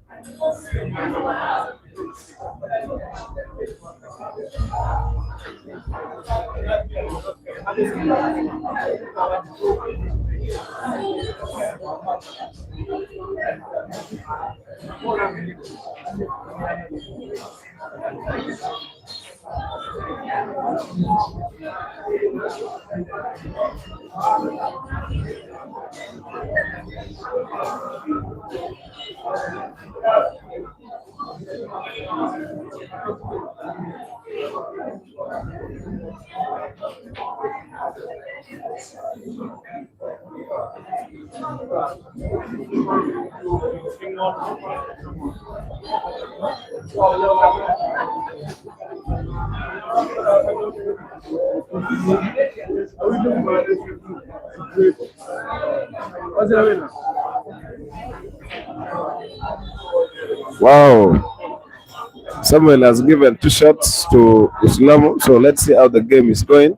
Wow. Samuel has given 2 shots to Islamu, so let's see how the game is going.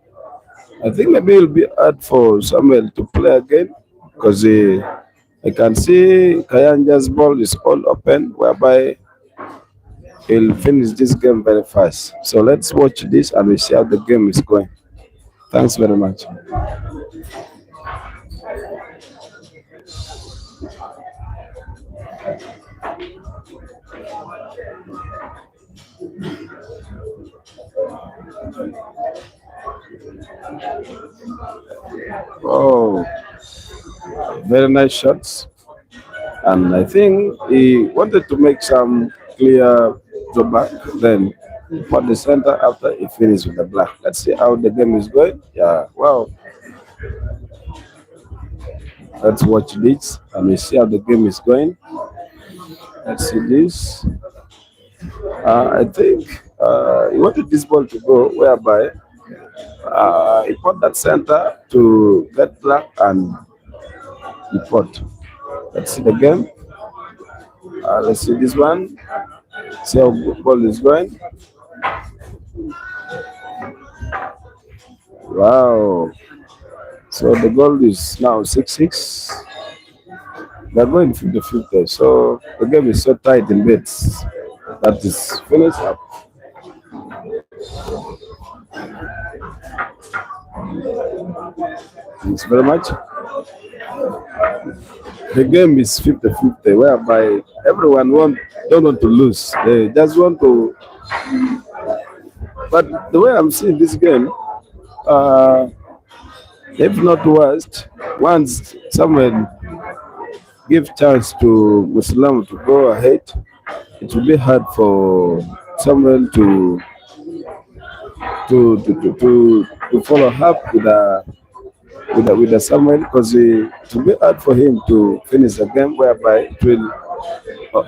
I think maybe it'll be hard for Samuel to play again, because I can see Kayanja's ball is all open, whereby he'll finish this game very fast. So let's watch this and we see how the game is going. Thanks very much. Oh, very nice shots. And I think he wanted to make some clear drawback, then for the center after he finished with the black. Let's see how the game is going. Yeah, wow. Let's watch this and we see how the game is going. Let's see this. I think he wanted this ball to go, whereby he put that center to get black and he put. Let's see the game. Let's see this one. See how the ball is going. Wow. So the goal is now 6-6. They're going 50-50. So the game is so tight in bits that is finished up. Thanks very much. The game is 50-50, whereby everyone don't want to lose. They just want to. But the way I'm seeing this game, uh, if not worst, once someone give chance to Muslim to go ahead, it will be hard for someone to follow up with the someone because it will be hard for him to finish the game whereby it will. Uh,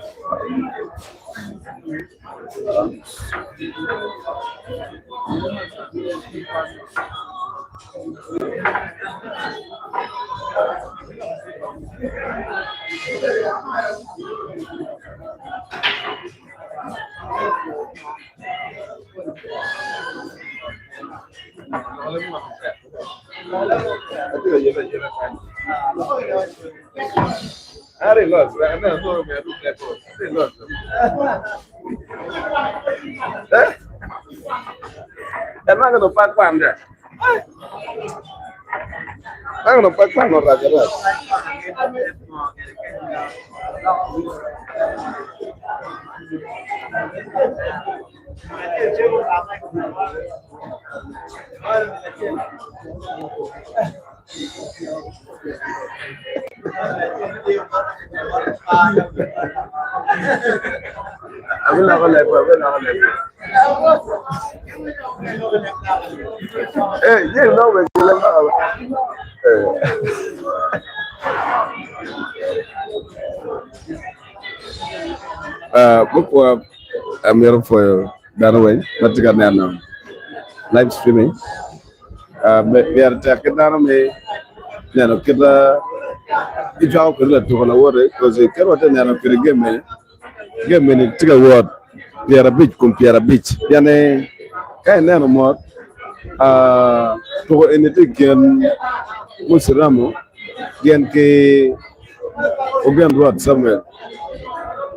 Hey, you know when you book I'm here for Damuel, but you got now live streaming. We are taking down me. Nano kita ijau kerja tu kalau word because kalau ada nano kerja game ni tiga word piara beach kum piara beach. Yani kain nano mod tu ini tu gen musiramu gen ke Ogenrwot somewhere.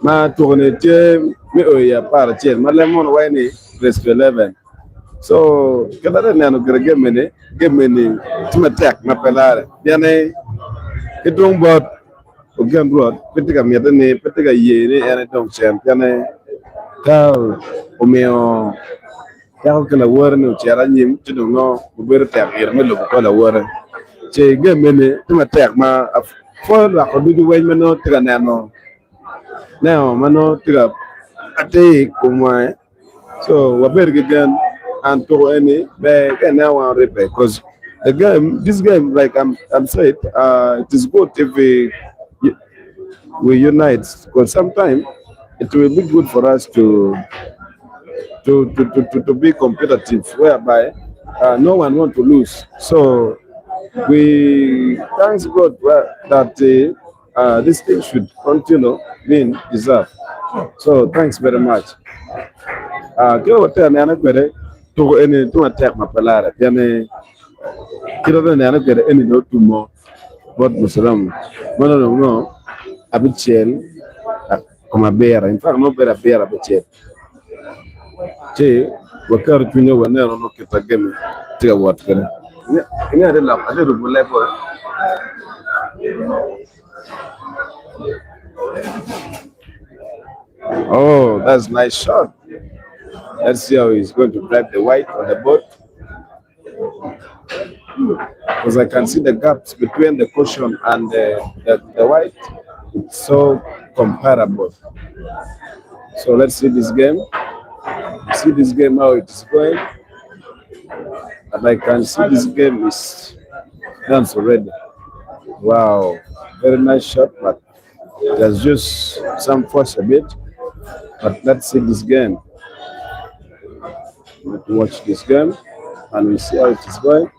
Ma tu ni je me oya para chen ma lemon wine risk 11. So kada ada nano kerja game ni cuma tek ma pelare. Yani Itong bot Ogenrwot ketika miata ni ketika ye ni ane tong champion ni kau umeo kau kena war ni ucara nyim cedung no beber tak irme lo kau la war ce game ni cuma tak ma for la kau dulu wain mano tiga nano mano tiga ate kumai so waber gigan anto any be kana wan repe cause this game, like I'm saying, it is good if we unite. Because sometimes it will be good for us to be competitive, whereby no one want to lose. So we thanks God that this thing should continue being deserved. So thanks very much. Kyo wate ane ane kwere to any to attack my pelare. Kira na ana gere eni no tumo bot musalam mana no abichel como bera in fact no bera abichel che wakar tunyo wana no kita game tiga wat kare ini ada rubu level. Oh, that's nice shot. Let's see how he's going to drive the white on the boat. Because I can see the gaps between the cushion and the white. It's so comparable. So let's see this game. See this game how it is going. And I can see this game is done already. Wow, very nice shot, but there's just some force a bit. But let's see this game. Let's watch this game and we see how it is going.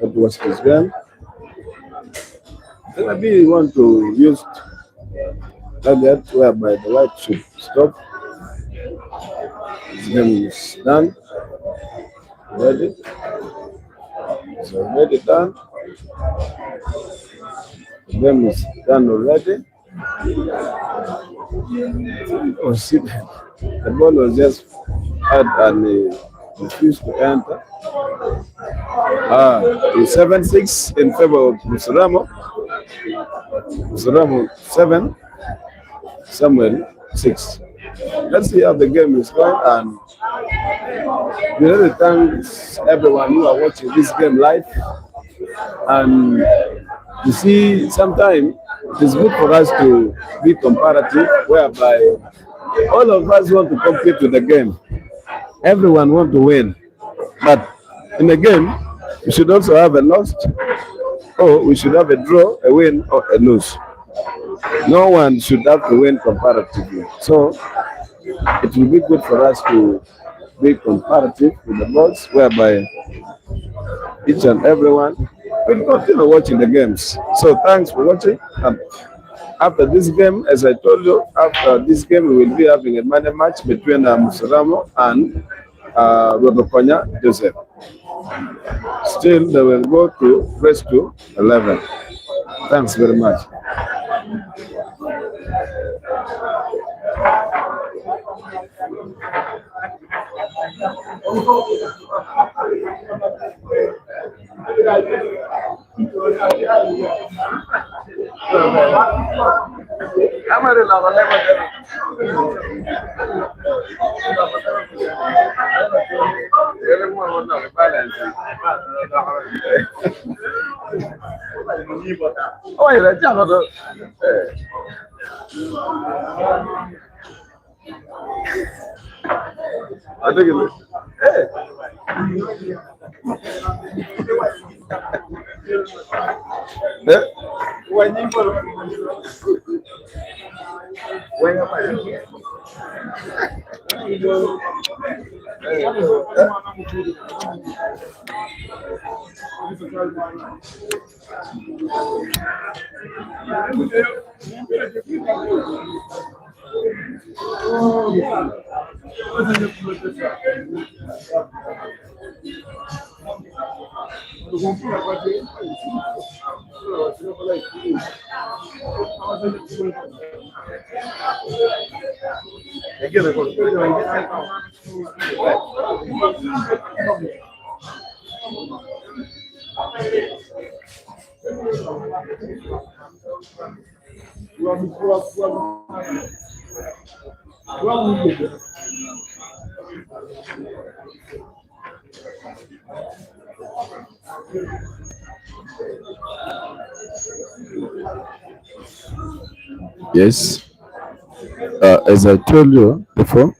Let's watch this game. Maybe you want to use target whereby the white should stop. This game is done. Ready? It's already done. The game is done already. Oh, shit. The ball was just out and refused to enter. It's 7-6 in favor of Musuramo. Musuramo 7, Samuel 6. Let's see how the game is going, and we really thank everyone who are watching this game live. And you see, sometimes it is good for us to be comparative, whereby all of us want to compete with the game. Everyone want to win, but in the game, we should also have a loss, or we should have a draw, a win, or a lose. No one should have to win comparatively. So it will be good for us to be comparative with the balls, whereby each and everyone will continue watching the games. So thanks for watching. And after this game, as I told you, after this game, we will be having a money match between Musuramo and Rodokonya Joseph. Still, they will go to race to 11. Thanks very much. Yes, as I told you before,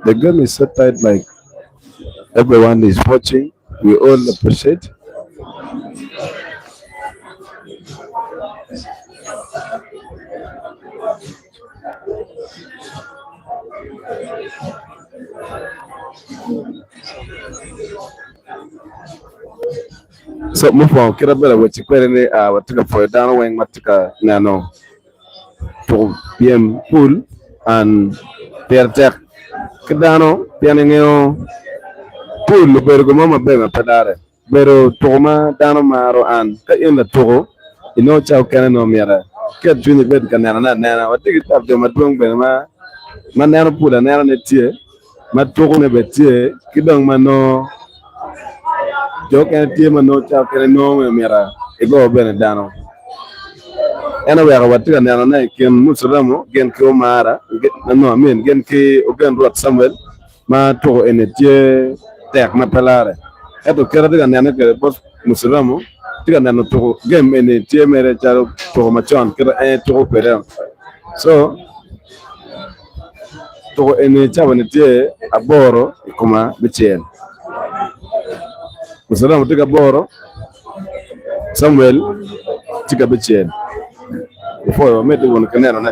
the game is so tight, like everyone is watching. We all appreciate. So move on. Kira bela wachi kwere ni watika for down wing matika nano to PM pool and per tek kidano piano ngeo pool bergo mama bema pedare bero toma dano maro an ka in the togo ino chao kana no miara ka juni bed kana na watiki tap de madwong bema manano pool na ne tie matogo ne betie kidong mano joke tie mano chao kana no miara ego bene dano ena we ga watika na ken Musuramo gen ko mara no amen gen ki Ogenrwot Samuel ma to enetie tek ma pelare eto kera diga nana ke bos Musuramo diga nana to game enetie mere charo to ma chon kera to pere so to ene chaba netie aboro kuma bichen Musuramo diga boro Samuel diga bichen before me do one canero ne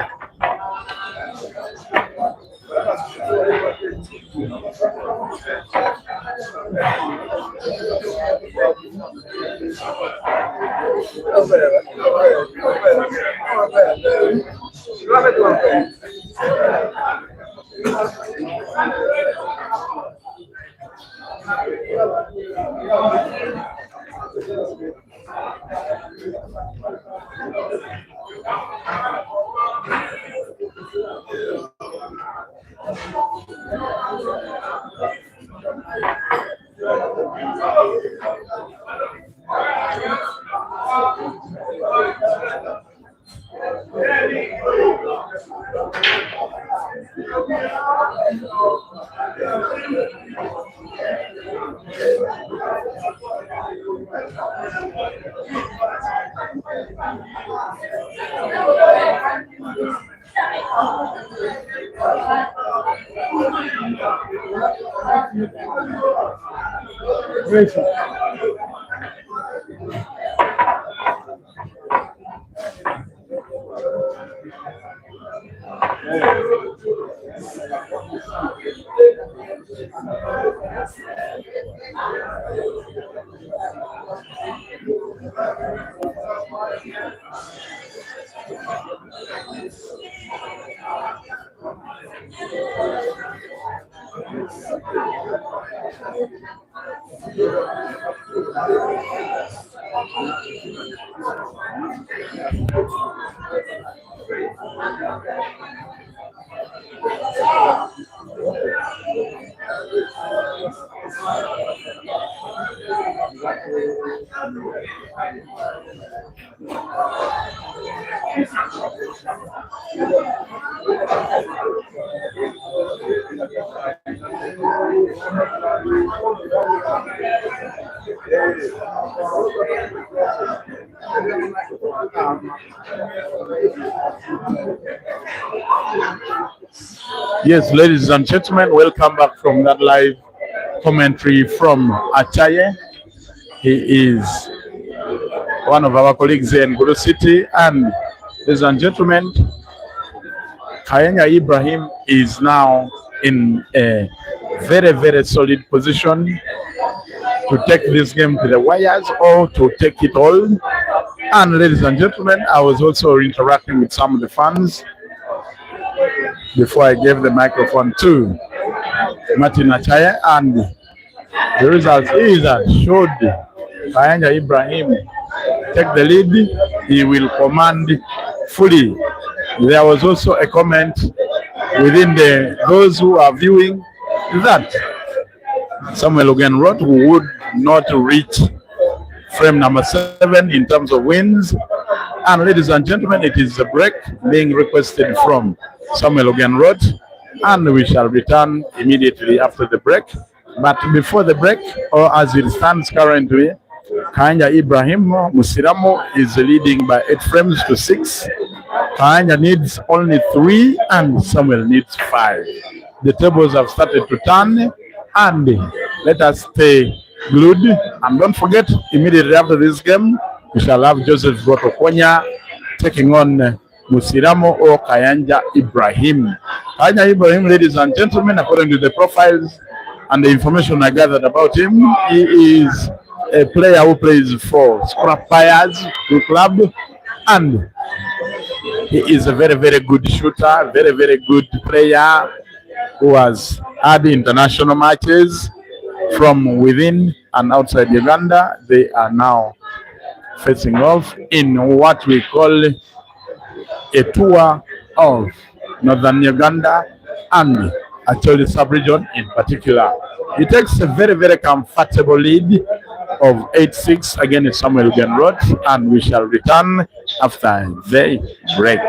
Yes, ladies and gentlemen, welcome back from that live commentary from Achaye. He is one of our colleagues in Guru City. And ladies and gentlemen, Kayanja Ibrahim is now in a very, very solid position to take this game to the wires or to take it all. And ladies and gentlemen, I was also interacting with some of the fans before I gave the microphone to Martin Achaye, and the result is that should Kayanja Ibrahim take the lead, he will command fully. There was also a comment within those who are viewing that Samuel Ogenrwot would not reach frame number 7 in terms of wins. And ladies and gentlemen, it is a break being requested from Samuel Ogenrwot, and we shall return immediately after the break. But before the break, or as it stands currently, Kayanja Ibrahim Musiramo is leading by 8 frames to 6. Kayanja needs only 3 and Samuel needs 5. The tables have started to turn, and let us stay glued. And don't forget, immediately after this game, we shall have Joseph Gotokonya taking on Musiramo or Kayanja Ibrahim. Kayanja Ibrahim, ladies and gentlemen, according to the profiles and the information I gathered about him, he is a player who plays for Scrap Buyers Club, and he is a very, very good shooter, very, very good player who has had international matches from within and outside Uganda. They are now facing off in what we call a tour of northern Uganda and actually sub-region in particular. He takes a very, very comfortable lead of 8-6 against Samuel Ogenrwot, and we shall return after the break.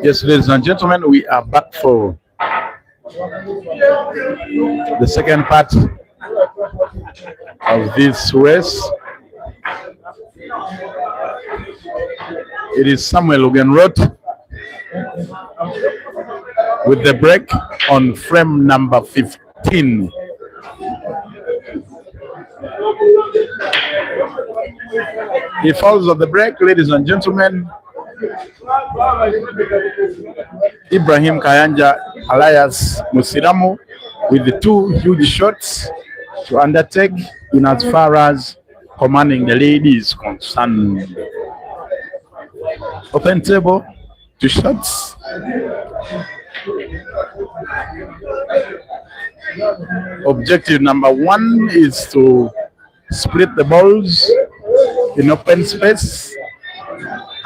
Yes, ladies and gentlemen, we are back for the second part of this race. It is Samuel Ogenrwot with the break on frame number 15. He falls on the break, ladies and gentlemen. Ibrahim Kayanja alias Musiramu with the two huge shots to undertake in as far as commanding the lead is concerned. Open table, 2 shots. Objective number 1 is to split the balls in open space,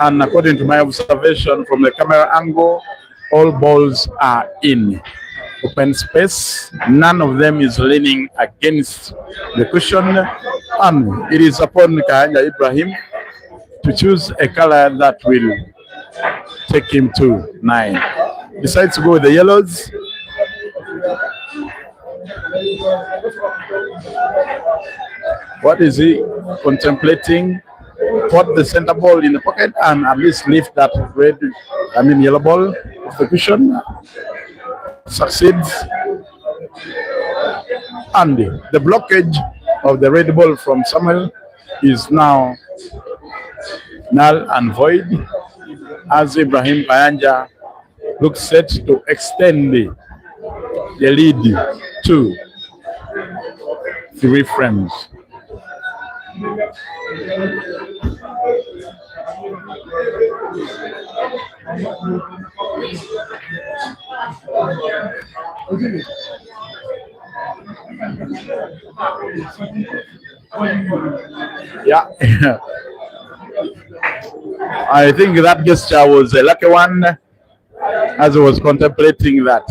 and according to my observation from the camera angle, all balls are in open space. None of them is leaning against the cushion, and it is upon Kayanja Ibrahim to choose a color that will take him to 9. Decides to go with the yellows. What is he contemplating? Put the center ball in the pocket and at least lift that yellow ball off the cushion. Succeeds. And the blockage of the red ball from Samuel is now null and void as Ibrahim Kayanja looks set to extend the lead to 3 frames. Yeah. I think that gesture was a lucky one, as I was contemplating that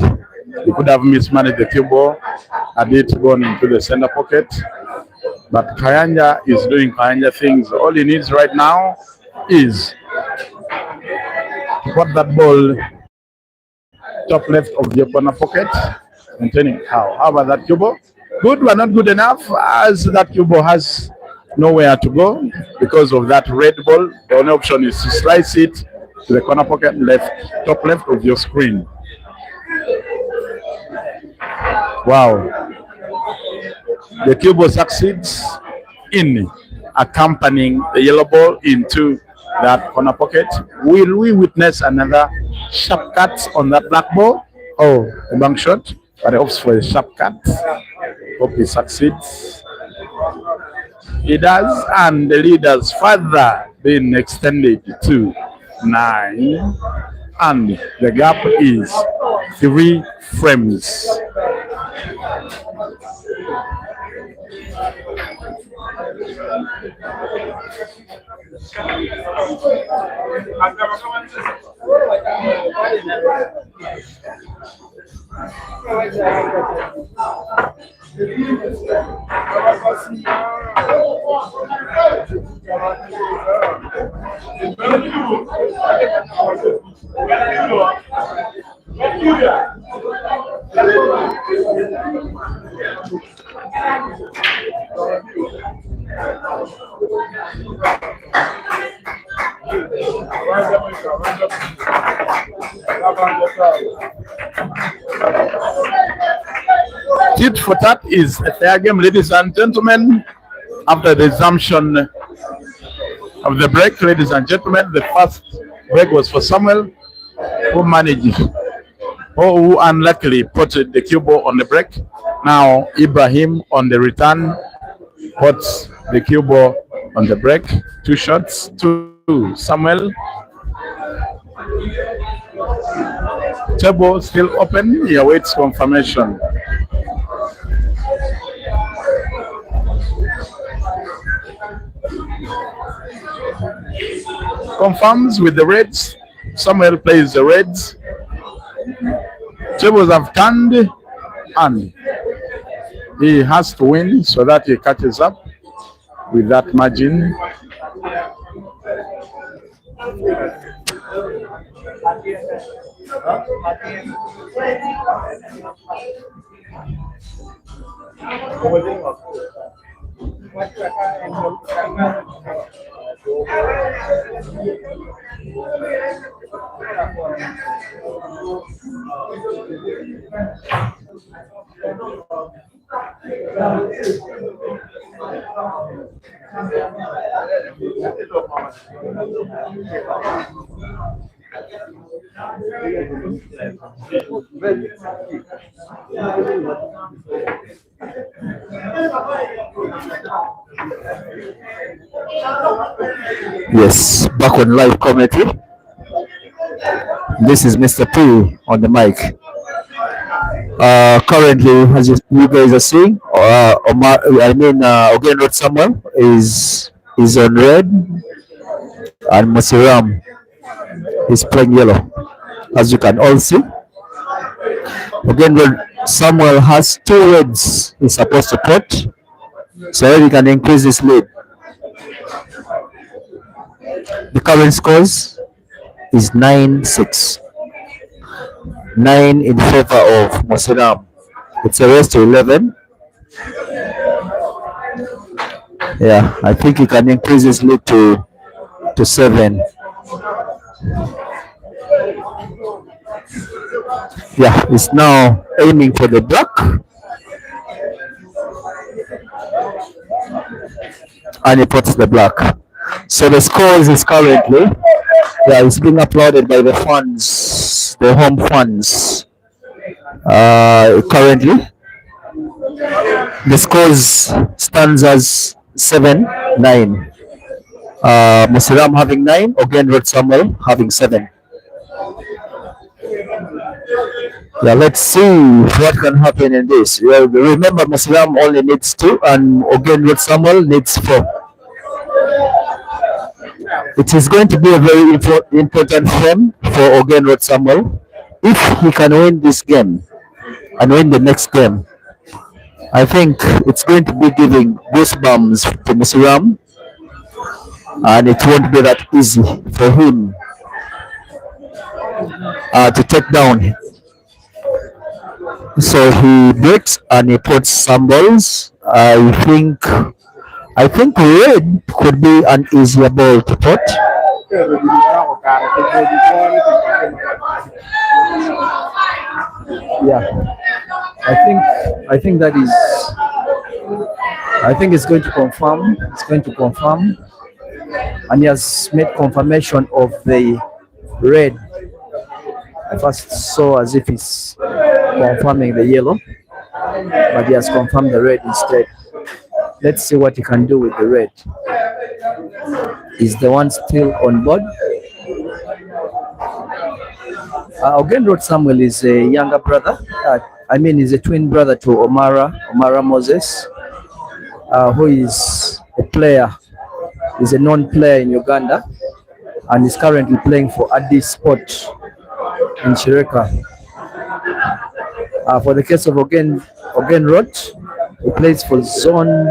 he could have mismanaged the cue ball had it gone into the center pocket. But Kayanja is doing Kayanja things. All he needs right now is to put that ball top left of the corner pocket, containing how about that cue ball? Good, but not good enough, as that cue ball has nowhere to go because of that red ball. The only option is to slice it to the corner pocket top left of your screen. Wow. The cue ball succeeds in accompanying the yellow ball into that corner pocket. Will we witness another sharp cut on that black ball? Oh, a bank shot, but it hopes for a sharp cut. Hope he succeeds. He does, and the lead has further been extended to 9, and the gap is 3 frames. Tit for tat is a fair game, ladies and gentlemen. After the resumption of the break, ladies and gentlemen, the first break was for Samuel, who managed, or who unluckily put the cue ball on the break. Now Ibrahim on the return puts the cue ball on the break. 2 shots to Samuel. Table still open. He awaits confirmation. Confirms with the Reds. Samuel plays the Reds. Tables have turned and he has to win so that he catches up with that margin. Yes, back on live commentary. This is Mr. P on the mic. Currently, as you guys are seeing, Ogenrwot Samuel is on red, and Musiram is playing yellow. As you can all see, Ogenrwot Samuel has 2 reds he's supposed to put, so that he can increase his lead. The current scores is 9-6. 9 in favor of Musiram. It's a race to 11. Yeah, I think he can increase his lead to 7. Yeah, he's now aiming for the black. And he puts the black. So the scores is currently, yeah, it's being uploaded by the fans, the home fans. Currently, the scores stands as 7-9. Musiram having 9, Ogenrwot Samuel having 7. Yeah, let's see what can happen in this. Well, remember, Musiram only needs 2 and Ogenrwot Samuel needs 4. It is going to be a very important frame for Ogenrwot Samuel. If he can win this game and win the next game, I think it's going to be giving goosebumps to Musiram, and it won't be that easy for him to take down. So he breaks and he puts some balls. I think red could be an easier ball to put. Yeah, I think that is. I think it's going to confirm. It's going to confirm, and he has made confirmation of the red. I first saw as if he's confirming the yellow, but he has confirmed the red instead. Let's see what he can do with the red. Is the one still on board? Ogenrwot Samuel is a younger brother. He's a twin brother to Omara Moses, who is a player. He's a known player in Uganda and is currently playing for Addis Sport in Shireka. For the case of Ogenrwot, he plays for zone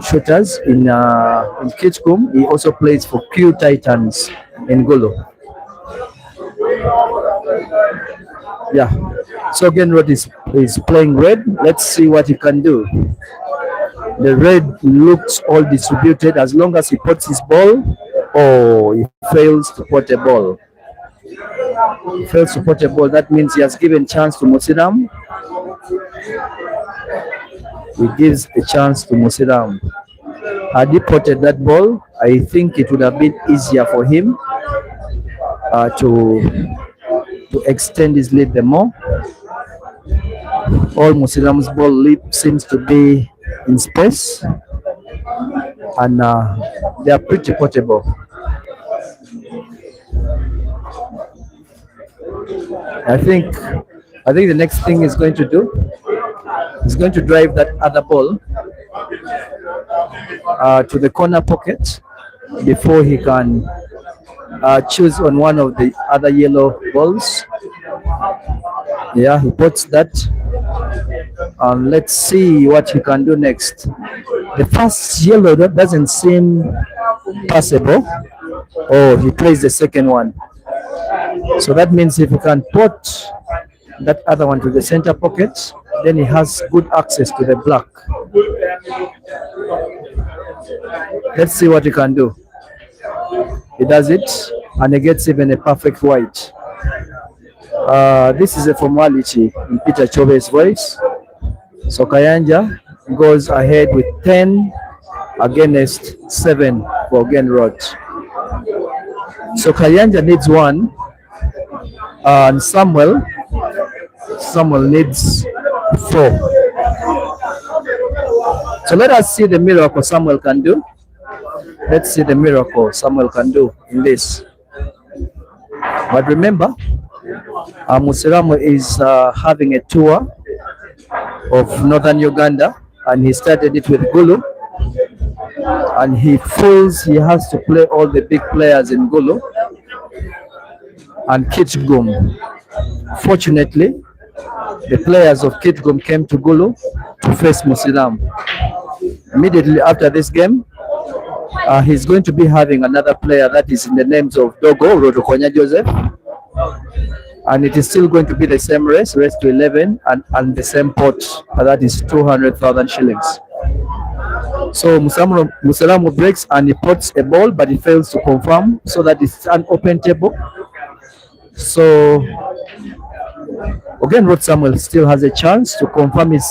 shooters in Kitgum. He also plays for Q Titans in Gulu. Yeah, so Ogenrwot is playing red. Let's see what he can do. The red looks all distributed as long as he puts his ball, or he fails to put a ball. He fails to put a ball. That means he has given chance to Musiram. He gives a chance to Musiram. Had he potted that ball, I think it would have been easier for him to extend his lead the more. All Musiram's ball leap seems to be in space. and they are pretty portable. I think I think the next thing he's going to do is going to drive that other ball to the corner pocket before he can choose on one of the other yellow balls. Yeah, he puts that, and let's see what he can do next. The first yellow that doesn't seem passable. Oh, he plays the second one. So that means if he can put that other one to the center pocket, then he has good access to the black. Let's see what he can do. He does it, and he gets even a perfect white. This is a formality in Peter Chobe's voice. So Kayanja goes ahead with 10 against 7 for Ogenrwot. So Kayanja needs 1, and Samuel needs 4. So let us see the miracle Samuel can do. Let's see the miracle Samuel can do in this. But remember, Musiramu is having a tour of northern Uganda, and he started it with Gulu, and he feels he has to play all the big players in Gulu and Kitgum. Fortunately, the players of Kitgum came to Gulu to face Musiram. Immediately after this game, he's going to be having another player that is in the names of Dogo Rodokonya Joseph, and it is still going to be the same race to 11, and the same pot, that is 200,000 shillings. So Musalamu breaks and he puts a ball, but he fails to confirm, so that it's an open table. So Ogenrwot Samuel still has a chance to confirm his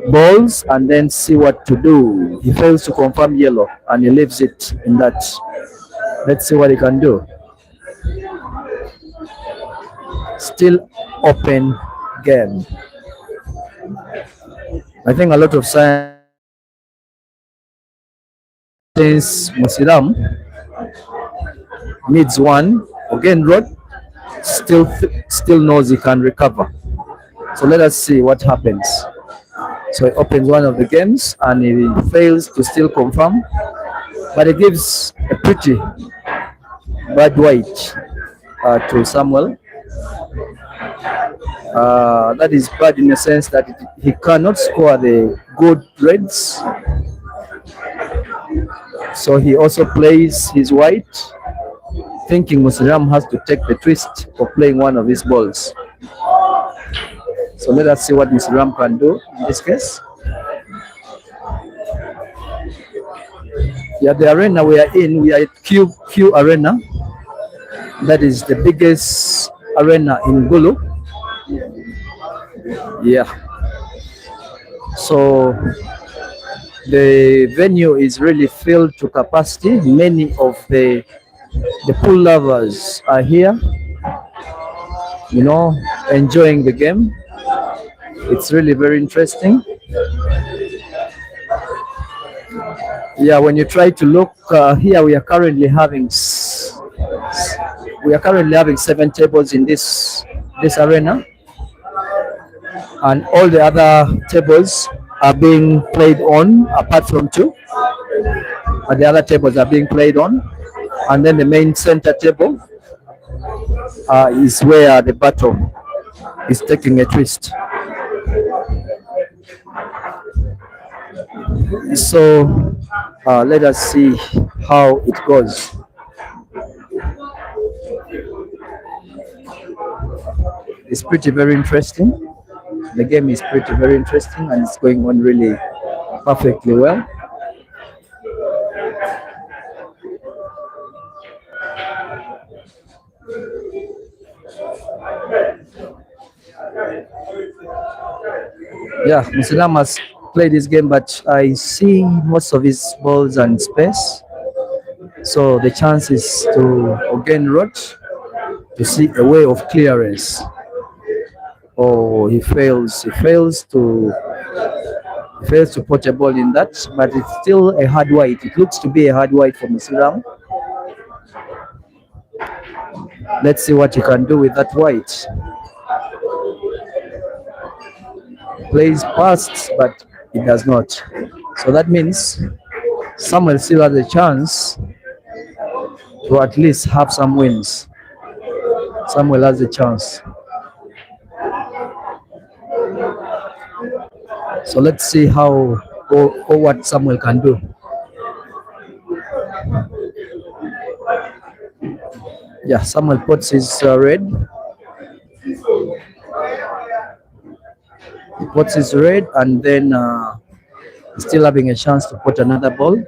balls and then see what to do. He fails to confirm yellow and he leaves it in that. Let's see what he can do. Still open game. I think a lot of science Musiram needs 1. Ogenrwot still knows he can recover. So let us see what happens. So he opens one of the games and he fails to still confirm, but he gives a pretty bad white to Samuel. That is bad in the sense that he cannot score the good reds. So he also plays his white, thinking Musiram has to take the twist of playing one of his balls. So let us see what Musiram can do in this case. Yeah, the arena we are in, we are at Q Arena. That is the biggest arena in Gulu. Yeah. So the venue is really filled to capacity. Many of the pool lovers are here, enjoying the game. It's really very interesting. Yeah, when you try to look here, we are currently having 7 tables in this arena, and all the other tables are being played on, apart from 2. And the other tables are being played on, and then the main center table is where the battle is taking a twist. So let us see how it goes. It's pretty very interesting. The game is pretty very interesting, and it's going on really perfectly well. Yeah, Musiram has played this game, but I see most of his balls and space. So the chance is to Ogenrwot to see a way of clearance. Oh, he fails to He fails to put a ball in that, but it's still a hard white. It looks to be a hard white for Musilam. Let's see what he can do with that white. Plays past, but it does not. So that means Samuel still has a chance to at least have some wins. Samuel has a chance. So let's see how or what Samuel can do. Yeah, Samuel puts his red. He puts his red, and then still having a chance to put another ball.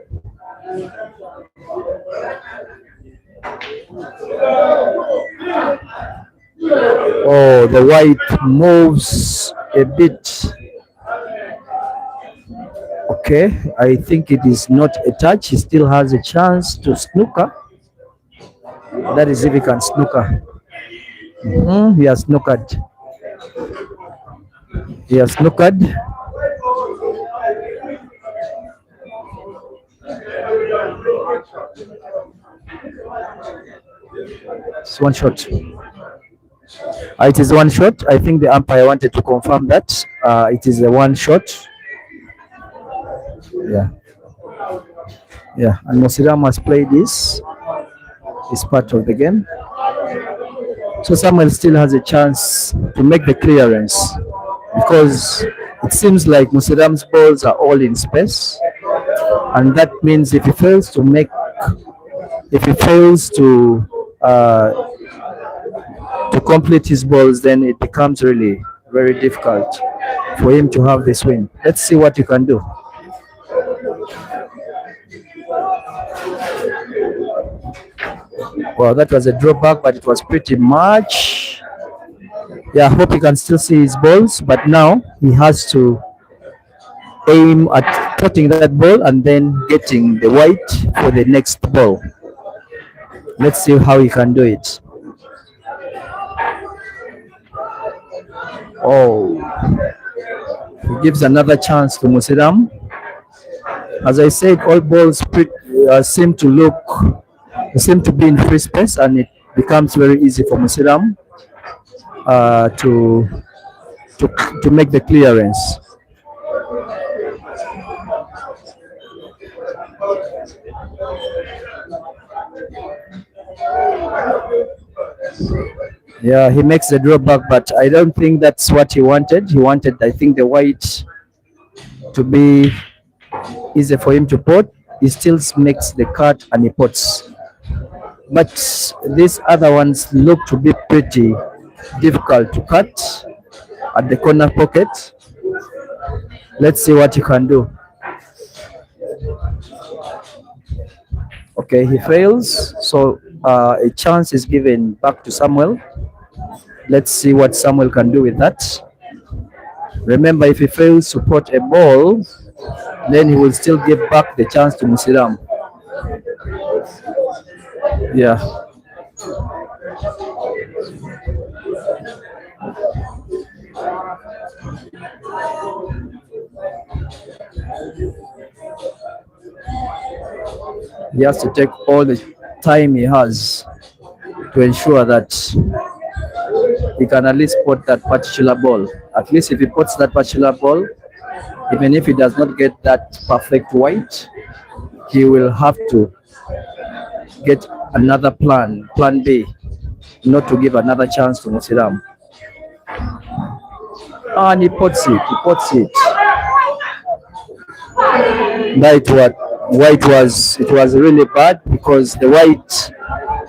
Oh, the white moves a bit. Okay, I think it is not a touch. He still has a chance to snooker. That is if he can snooker. He has snookered. He has snookered. It's one shot. It is one shot. I think the umpire wanted to confirm that. It is a one shot. Yeah. Yeah. And Musiram has played this. It's part of the game. So Samuel still has a chance to make the clearance because it seems like Musiram's balls are all in space. And that means if he fails to complete his balls, then it becomes really very difficult for him to have this win. Let's see what he can do. Well, that was a drawback, but it was pretty much. Yeah, I hope he can still see his balls, but now he has to aim at cutting that ball and then getting the white for the next ball. Let's see how he can do it. Oh, he gives another chance to Musiram. As I said, all balls seem to be in free space, and it becomes very easy for Musiram to make the clearance. Yeah, he makes the drawback, but I don't think that's what he wanted. He wanted, I think, the white to be easy for him to pot. He still makes the cut and he puts. But these other ones look to be pretty difficult to cut at the corner pocket. Let's see what he can do. Okay, he fails. So a chance is given back to Samuel. Let's see what Samuel can do with that. Remember, if he fails to put a ball, then he will still give back the chance to Musiram. Yeah. He has to take all the time he has to ensure that he can at least put that particular ball. At least if he puts that particular ball, even if he does not get that perfect white, he will have to get another plan B, not to give another chance to Musiram. And he puts it. It was really bad because the white,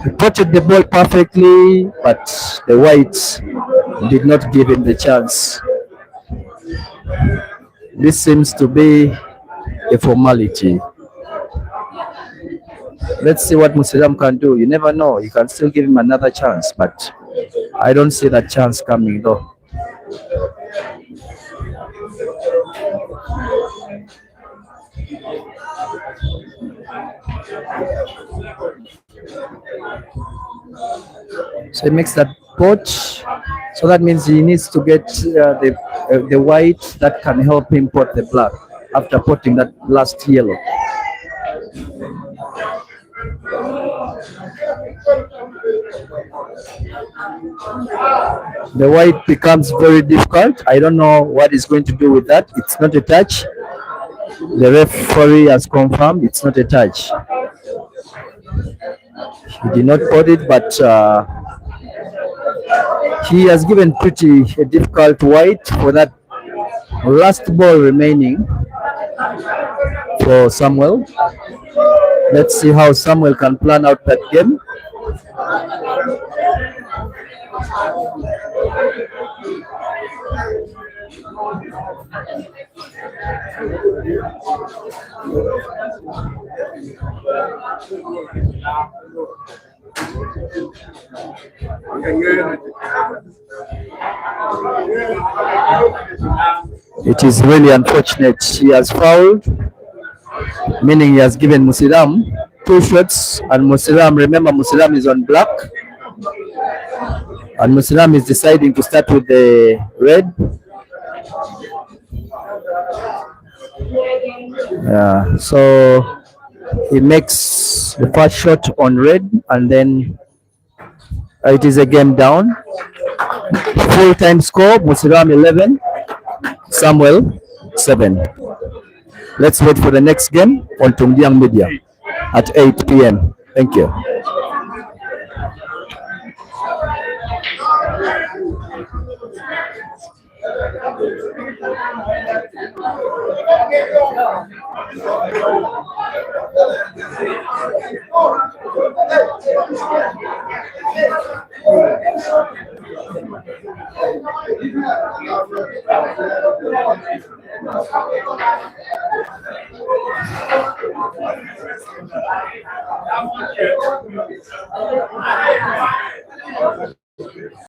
he potted the ball perfectly, but the white did not give him the chance. This seems to be a formality. Let's see what Musiram can do. You never know. You can still give him another chance, but I don't see that chance coming though. So he makes that pot. So that means he needs to get the white that can help him pot the black. after potting that last yellow. The white becomes very difficult. I don't know what he's going to do with that. It's not a touch. The referee has confirmed it's not a touch. He did not pot it, but he has given pretty a difficult white for that last ball remaining for Samuel. Let's see how Samuel can plan out that game. It is really unfortunate. He has fouled, meaning he has given Musilam 2 shots, and Musilam, remember Musilam is on black, and Musilam is deciding to start with the red. So he makes the first shot on red, and then it is a game down. Full time score: Musilam 11, Samuel 7. Let's wait for the next game on Tungdiang Media at 8 p.m. Thank you.